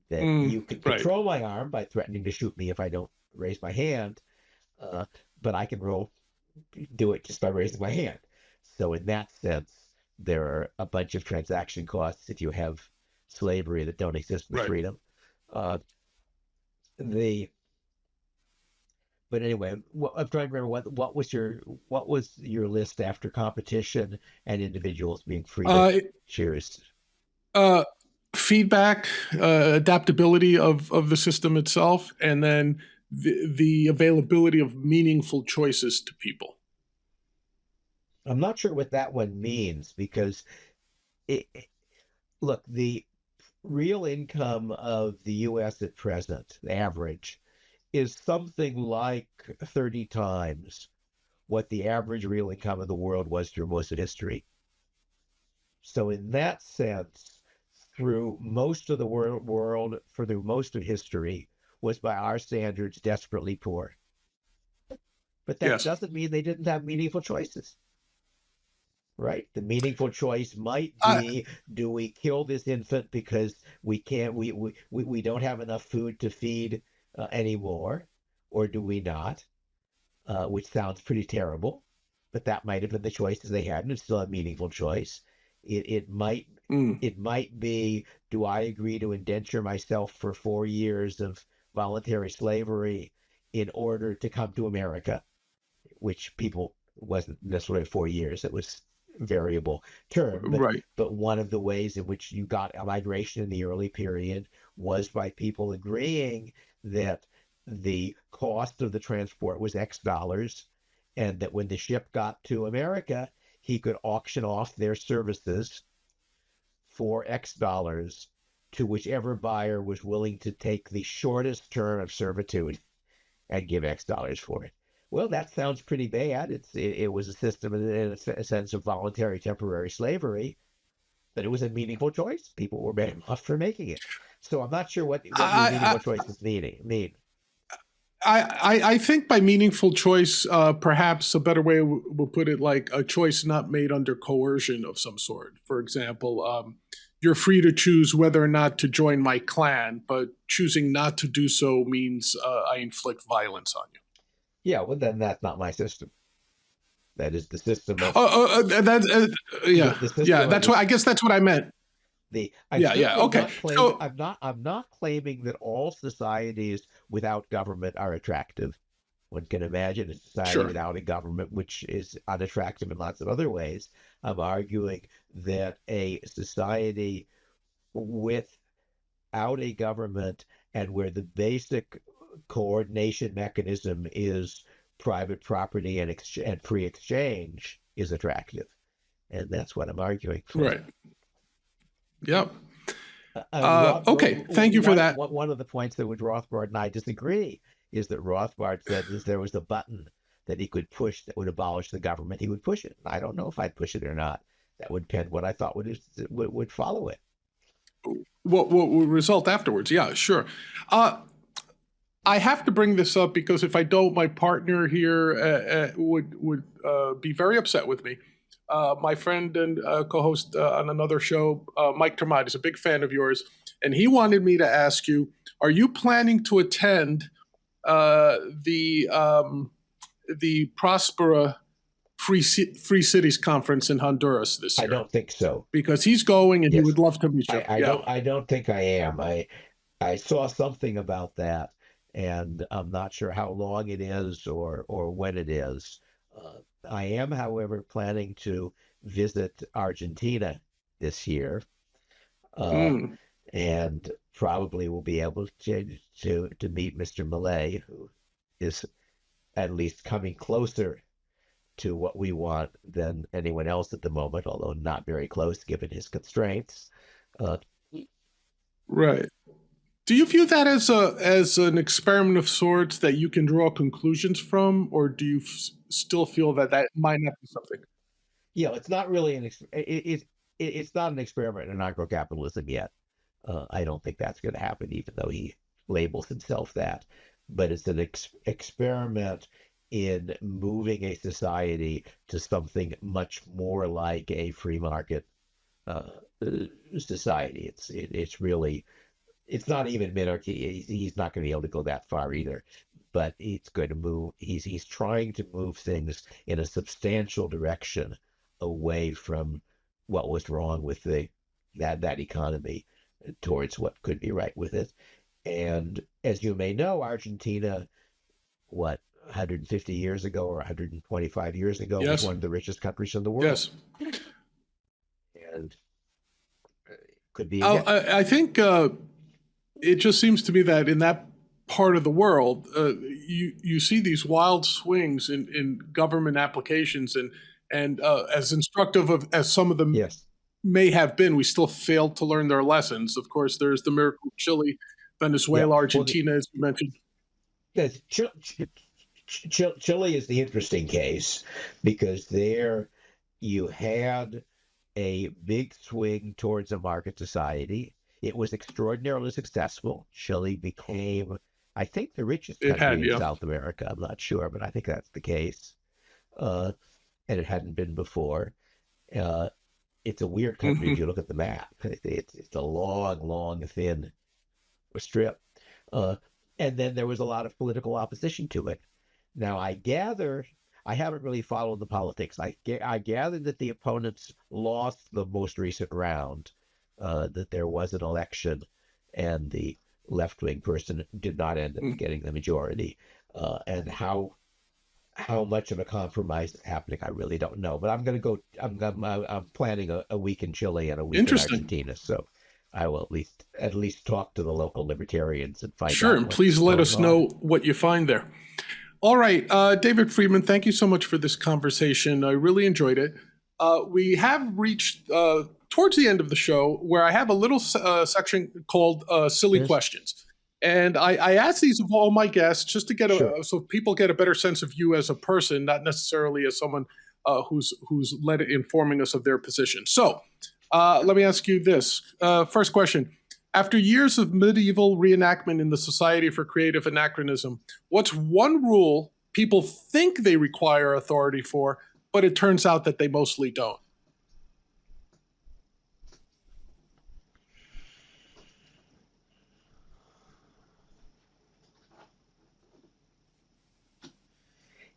That you can Right. control my arm by threatening to shoot me if I don't raise my hand, but I can do it just by raising my hand. So in that sense, there are a bunch of transaction costs if you have slavery that don't exist with Right. freedom. But anyway, I'm trying to remember what was your list after competition and individuals being free to choose? Feedback, adaptability of the system itself, and then the availability of meaningful choices to people. I'm not sure what that one means because look, the real income of the U.S. at present, the average, is something like 30 times what the average real income of the world was through most of history. So in that sense, through most of the world for the most of history, was by our standards desperately poor. But that Yes. doesn't mean they didn't have meaningful choices. Right? The meaningful choice might I, be, do we kill this infant because we don't have enough food to feed anymore, or do we not? Which sounds pretty terrible, but that might have been the choices they had, and it's still a meaningful choice. It might be, do I agree to indenture myself for 4 years of voluntary slavery in order to come to America, which people wasn't necessarily 4 years. It was variable term, right. but one of the ways in which you got a migration in the early period was by people agreeing that the cost of the transport was X dollars, and that when the ship got to America, he could auction off their services for X dollars to whichever buyer was willing to take the shortest term of servitude and give X dollars for it. Well, that sounds pretty bad. It was a system in a sense of voluntary temporary slavery, but it was a meaningful choice. People were better off for making it. So I'm not sure what your meaningful choices mean. I think by meaningful choice, perhaps a better way we'll put it, like a choice not made under coercion of some sort. For example, you're free to choose whether or not to join my clan, but choosing not to do so means I inflict violence on you. Yeah, well, then that's not my system. That is the system of Yeah, the system yeah. of That's what I guess. That's what I meant. I'm Yeah, yeah. certainly Okay. not claiming. So I'm not claiming that all societies without government are attractive. One can imagine a society sure. without a government, which is unattractive in lots of other ways. I'm arguing that a society without a government and where the basic coordination mechanism is private property and free exchange is attractive. And that's what I'm arguing for. Right. Yep. Okay, thank you for that. One of the points that which Rothbard and I disagree is that Rothbard said that there was a button that he could push that would abolish the government. He would push it. I don't know if I'd push it or not. That would depend what I thought would follow it. What would result afterwards? Yeah, sure. I have to bring this up because if I don't, my partner here would be very upset with me. My friend and co-host on another show, Mike Termite, is a big fan of yours, and he wanted me to ask you: are you planning to attend the Prospera Free Cities Conference in Honduras this year? I don't think so. Because he's going and he would love to meet you. I don't think I am. I saw something about that, and I'm not sure how long it is or when it is. I am, however, planning to visit Argentina this year, and probably will be able to meet Mr. Millet, who is at least coming closer to what we want than anyone else at the moment, although not very close given his constraints. Right. Do you view that as an experiment of sorts that you can draw conclusions from, or do you still feel that might not be something? Yeah, it's not really it's not an experiment in anarcho-capitalism yet. I don't think that's going to happen, even though he labels himself that. But it's an experiment in moving a society to something much more like a free market society. It's really, it's not even minarchy. He's not going to be able to go that far either. But it's going to move. He's trying to move things in a substantial direction away from what was wrong with that economy towards what could be right with it. And as you may know, Argentina, 150 years ago or 125 years ago, yes, was one of the richest countries in the world. Yes. And could be. I think it just seems to me that in that part of the world, you see these wild swings in government applications, and as instructive as some of them may have been, we still failed to learn their lessons. Of course, there's the miracle of Chile, Venezuela, Argentina, as you mentioned. Yes, Chile is the interesting case because there you had a big swing towards a market society. It was extraordinarily successful. Chile became, I think, the richest country in South America. I'm not sure, but I think that's the case. And it hadn't been before. It's a weird country if you look at the map. It's a long, thin strip. And then there was a lot of political opposition to it. Now, I gather, I haven't really followed the politics. I gather that the opponents lost the most recent round, that there was an election, and the left-wing person did not end up getting the majority. And how much of a compromise is happening, I really don't know. But I'm going to go. I'm planning a week in Chile and a week in Argentina. So I will at least talk to the local libertarians and find out. Sure, and please let us know what you find there. All right, David Friedman, thank you so much for this conversation. I really enjoyed it. We have reached towards the end of the show where I have a little section called Silly Questions. And I ask these of all my guests just to get so people get a better sense of you as a person, not necessarily as someone who's informing us of their position. So let me ask you this. First question. After years of medieval reenactment in the Society for Creative Anachronism, what's one rule people think they require authority for, but it turns out that they mostly don't?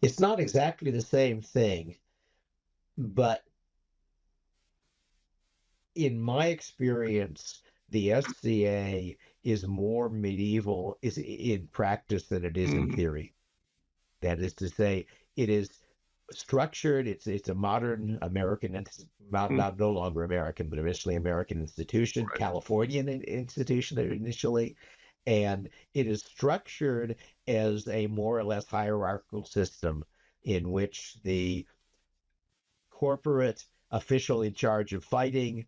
It's not exactly the same thing, but in my experience, the SCA is more medieval in practice than it is in theory. That is to say, it is structured. It's a modern American, not no longer American, but initially American institution, Californian institution initially, and it is structured as a more or less hierarchical system in which the corporate official in charge of fighting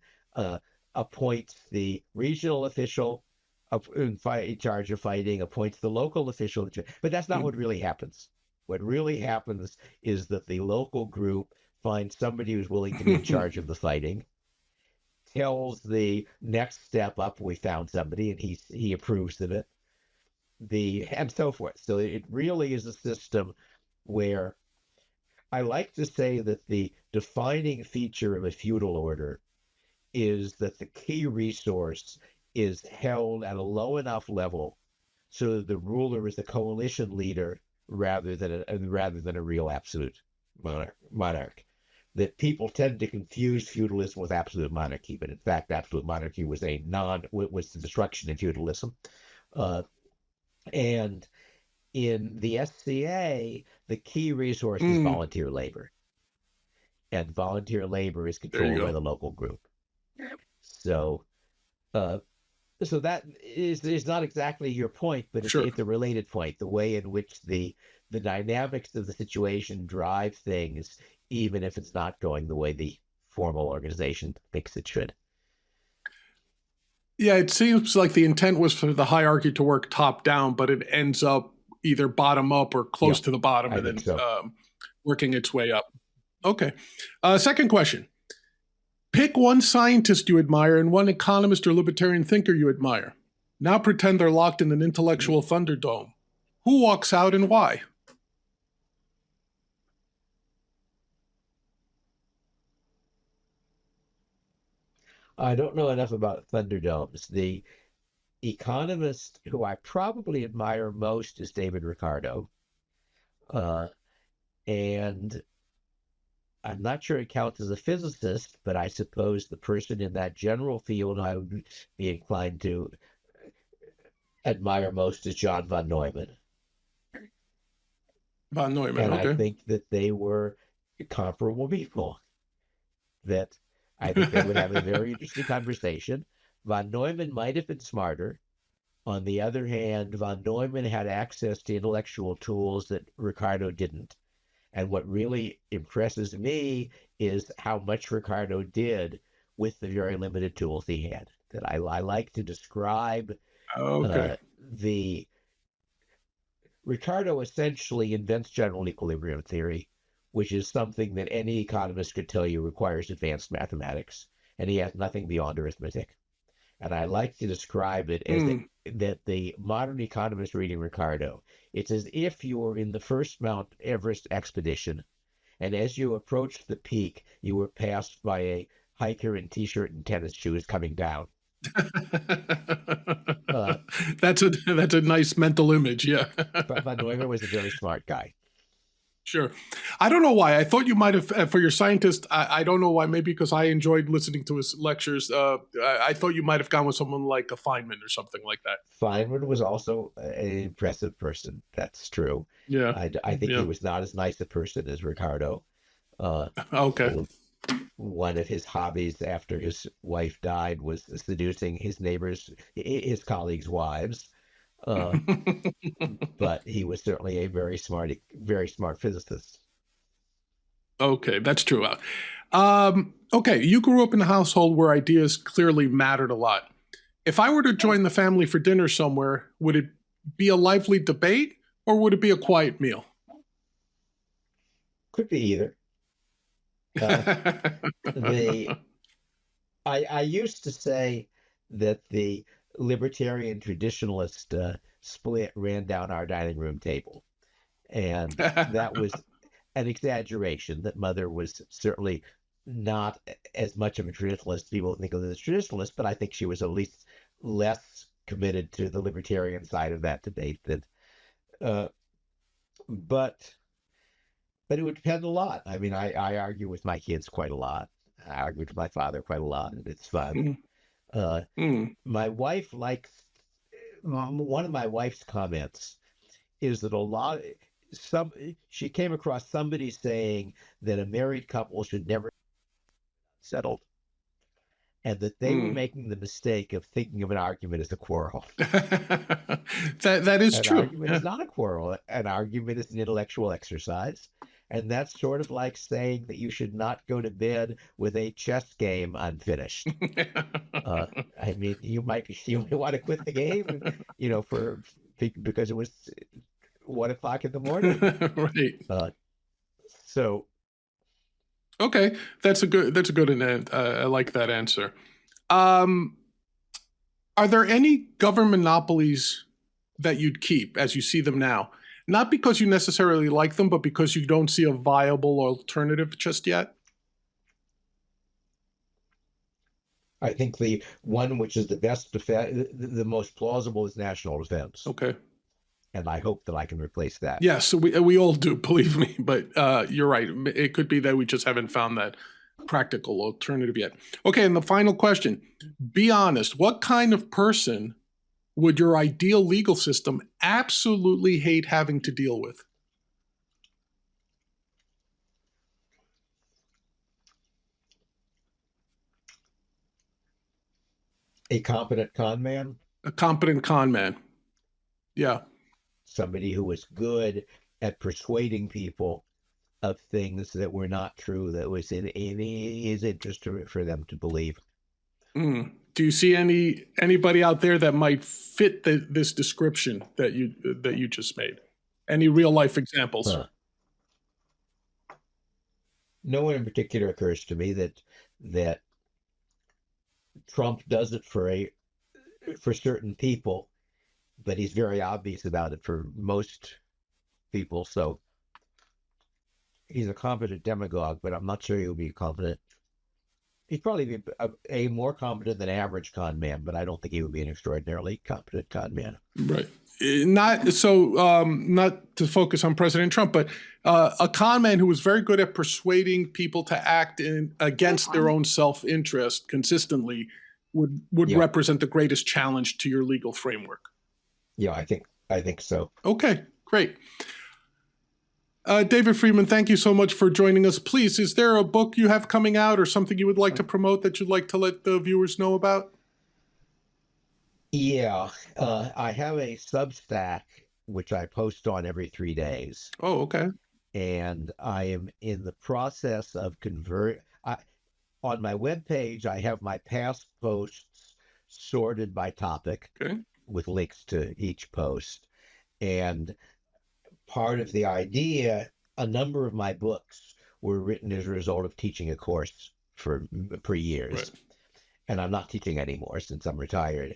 appoints the regional official in charge of fighting, appoints the local official, but that's not what really happens. What really happens is that the local group finds somebody who's willing to be in charge of the fighting, tells the next step up, we found somebody, and he approves of it, and so forth. So it really is a system where I like to say that the defining feature of a feudal order is that the key resource is held at a low enough level so that the ruler is a coalition leader rather than a real absolute monarch. That people tend to confuse feudalism with absolute monarchy, but in fact, absolute monarchy was was the destruction of feudalism. And in the SCA, the key resource is volunteer labor, and volunteer labor is controlled by the local group. So, so that is not exactly your point, but it's a related point. The way in which the dynamics of the situation drive things, even if it's not going the way the formal organization thinks it should. Yeah, it seems like the intent was for the hierarchy to work top down, but it ends up either bottom up or close to the bottom, and then working its way up. Okay. Second question. Pick one scientist you admire and one economist or libertarian thinker you admire. Now pretend they're locked in an intellectual thunderdome. Who walks out and why? I don't know enough about thunderdomes. The economist who I probably admire most is David Ricardo. And I'm not sure it counts as a physicist, but I suppose the person in that general field I would be inclined to admire most is John von Neumann. Von Neumann, and okay. I think that they were comparable people. That I think they would have a very interesting conversation. Von Neumann might have been smarter. On the other hand, von Neumann had access to intellectual tools that Ricardo didn't. And what really impresses me is how much Ricardo did with the very limited tools he had. That I like to describe the Ricardo essentially invents general equilibrium theory, which is something that any economist could tell you requires advanced mathematics, and he has nothing beyond arithmetic. And I like to describe it as that the modern economist reading Ricardo, it's as if you were in the first Mount Everest expedition, and as you approached the peak, you were passed by a hiker in t-shirt and tennis shoes coming down. That's a nice mental image, yeah. But von Neumann was a very smart guy. Sure. I don't know why. I thought you might have, for your scientist, I don't know why, maybe because I enjoyed listening to his lectures. I thought you might have gone with someone like a Feynman or something like that. Feynman was also an impressive person. That's true. Yeah. I think he was not as nice a person as Ricardo. Okay. One of his hobbies after his wife died was seducing his colleagues' wives. But he was certainly a very smart physicist. Okay, that's true. Okay, you grew up in a household where ideas clearly mattered a lot. If I were to join the family for dinner somewhere, would it be a lively debate or would it be a quiet meal? Could be either. I used to say that the libertarian traditionalist split ran down our dining room table, and that was an exaggeration. That Mother was certainly not as much of a traditionalist as people think of as a traditionalist, but I think she was at least less committed to the libertarian side of that debate than but it would depend a lot. I mean, I argue with my kids quite a lot. I argue with my father quite a lot, and it's fun. My wife likes, one of my wife's comments is that she came across somebody saying that a married couple should never settle, and that they were making the mistake of thinking of an argument as a quarrel. That is true. An argument is not a quarrel. An argument is an intellectual exercise, And that's sort of like saying that you should not go to bed with a chess game unfinished. I mean, you may want to quit the game, because it was 1 o'clock in the morning. Right. So Okay, that's a good I like that answer. Um, are there any government monopolies that you'd keep as you see them now? Not because you necessarily like them, but because you don't see a viable alternative just yet? I think the one which is the best defense, the most plausible, is national defense. Okay. And I hope that I can replace that. Yes, we all do, believe me. But you're right. It could be that we just haven't found that practical alternative yet. Okay, and the final question. Be honest. What kind of person would your ideal legal system absolutely hate having to deal with? A competent con man? A competent con man. Yeah. Somebody who was good at persuading people of things that were not true, that was in his interest for them to believe. Do you see anybody out there that might fit this description that you just made? Any real life examples? No one in particular occurs to me. That Trump does it for certain people, but he's very obvious about it for most people. So he's a competent demagogue, but I'm not sure he'll be competent. He'd probably be a more competent than average con man, but I don't think he would be an extraordinarily competent con man. Right. Not to focus on President Trump, but a con man who was very good at persuading people to act against their own self-interest consistently would represent the greatest challenge to your legal framework. Yeah, I think so. Okay, great. David Friedman, thank you so much for joining us. Please, is there a book you have coming out or something you would like to promote that you'd like to let the viewers know about? Yeah, I have a Substack, which I post on every 3 days. Oh, okay. And I am in the process of on my webpage, I have my past posts sorted by topic, okay, with links to each post. And part of the idea, a number of my books were written as a result of teaching a course for years. Right. And I'm not teaching anymore since I'm retired.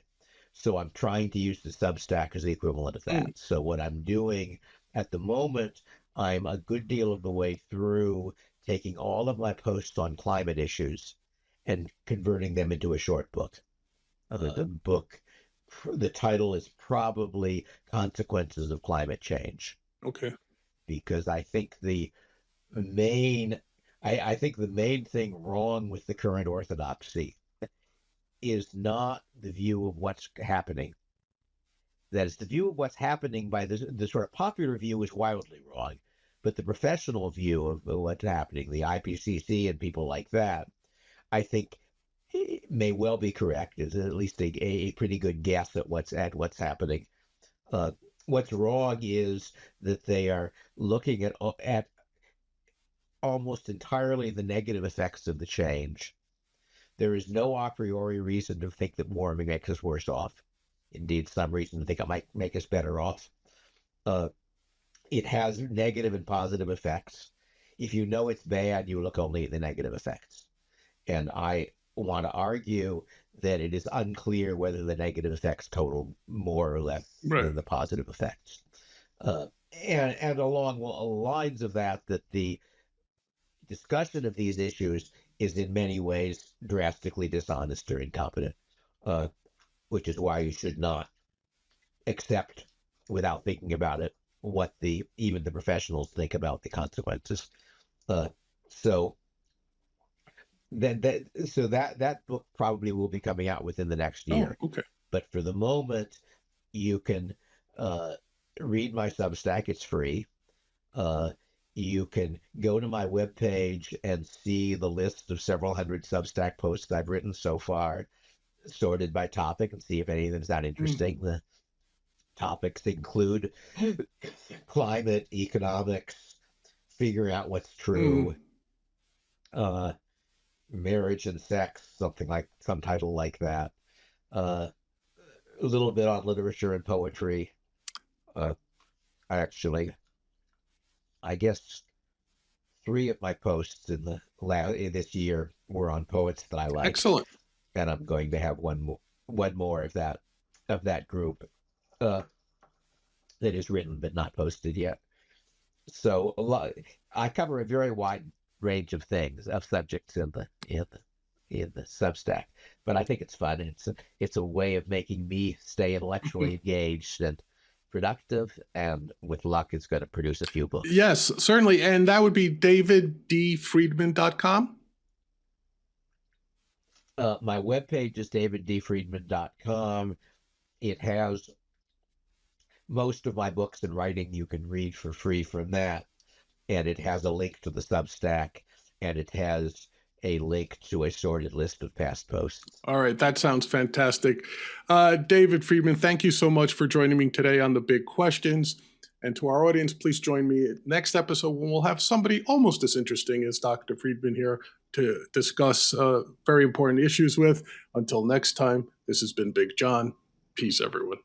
So I'm trying to use the Substack as the equivalent of that. So what I'm doing at the moment, I'm a good deal of the way through taking all of my posts on climate issues and converting them into a short book. The title is probably Consequences of Climate Change. Okay. Because I think the main thing wrong with the current orthodoxy is not the view of what's happening. That is, the view of what's happening by the sort of popular view is wildly wrong, but the professional view of what's happening, the IPCC and people like that, I think may well be correct. Is at least a pretty good guess at what's happening. What's wrong is that they are looking at almost entirely the negative effects of the change. There is no a priori reason to think that warming makes us worse off. Indeed, some reason to think it might make us better off. It has negative and positive effects. If you know it's bad, you look only at the negative effects. And I want to argue that it is unclear whether the negative effects total more or less than the positive effects. And along the lines of that the discussion of these issues is in many ways drastically dishonest or incompetent, which is why you should not accept, without thinking about it, what even the professionals think about the consequences. So that book probably will be coming out within the next year. Oh, okay. But for the moment, you can read my Substack. It's free. You can go to my webpage and see the list of several hundred Substack posts I've written so far, sorted by topic, and see if any of them sound interesting. The topics include climate, economics, figuring out what's true, marriage and sex, something like some title like that. A little bit on literature and poetry. Actually, I guess 3 of my posts in this year were on poets that I like. Excellent. And I'm going to have one more of that group that is written but not posted yet. So I cover a very wide range of things, of subjects in the Substack, but I think it's fun. It's a way of making me stay intellectually engaged and productive, and with luck, it's going to produce a few books. Yes, certainly. And that would be daviddfriedman.com. My webpage is daviddfriedman.com. It has most of my books and writing you can read for free from that. And it has a link to the Substack, and it has a link to a sorted list of past posts. All right, that sounds fantastic. David Friedman, thank you so much for joining me today on The Big Questions. And to our audience, please join me next episode when we'll have somebody almost as interesting as Dr. Friedman here to discuss very important issues with. Until next time, this has been Big John. Peace, everyone.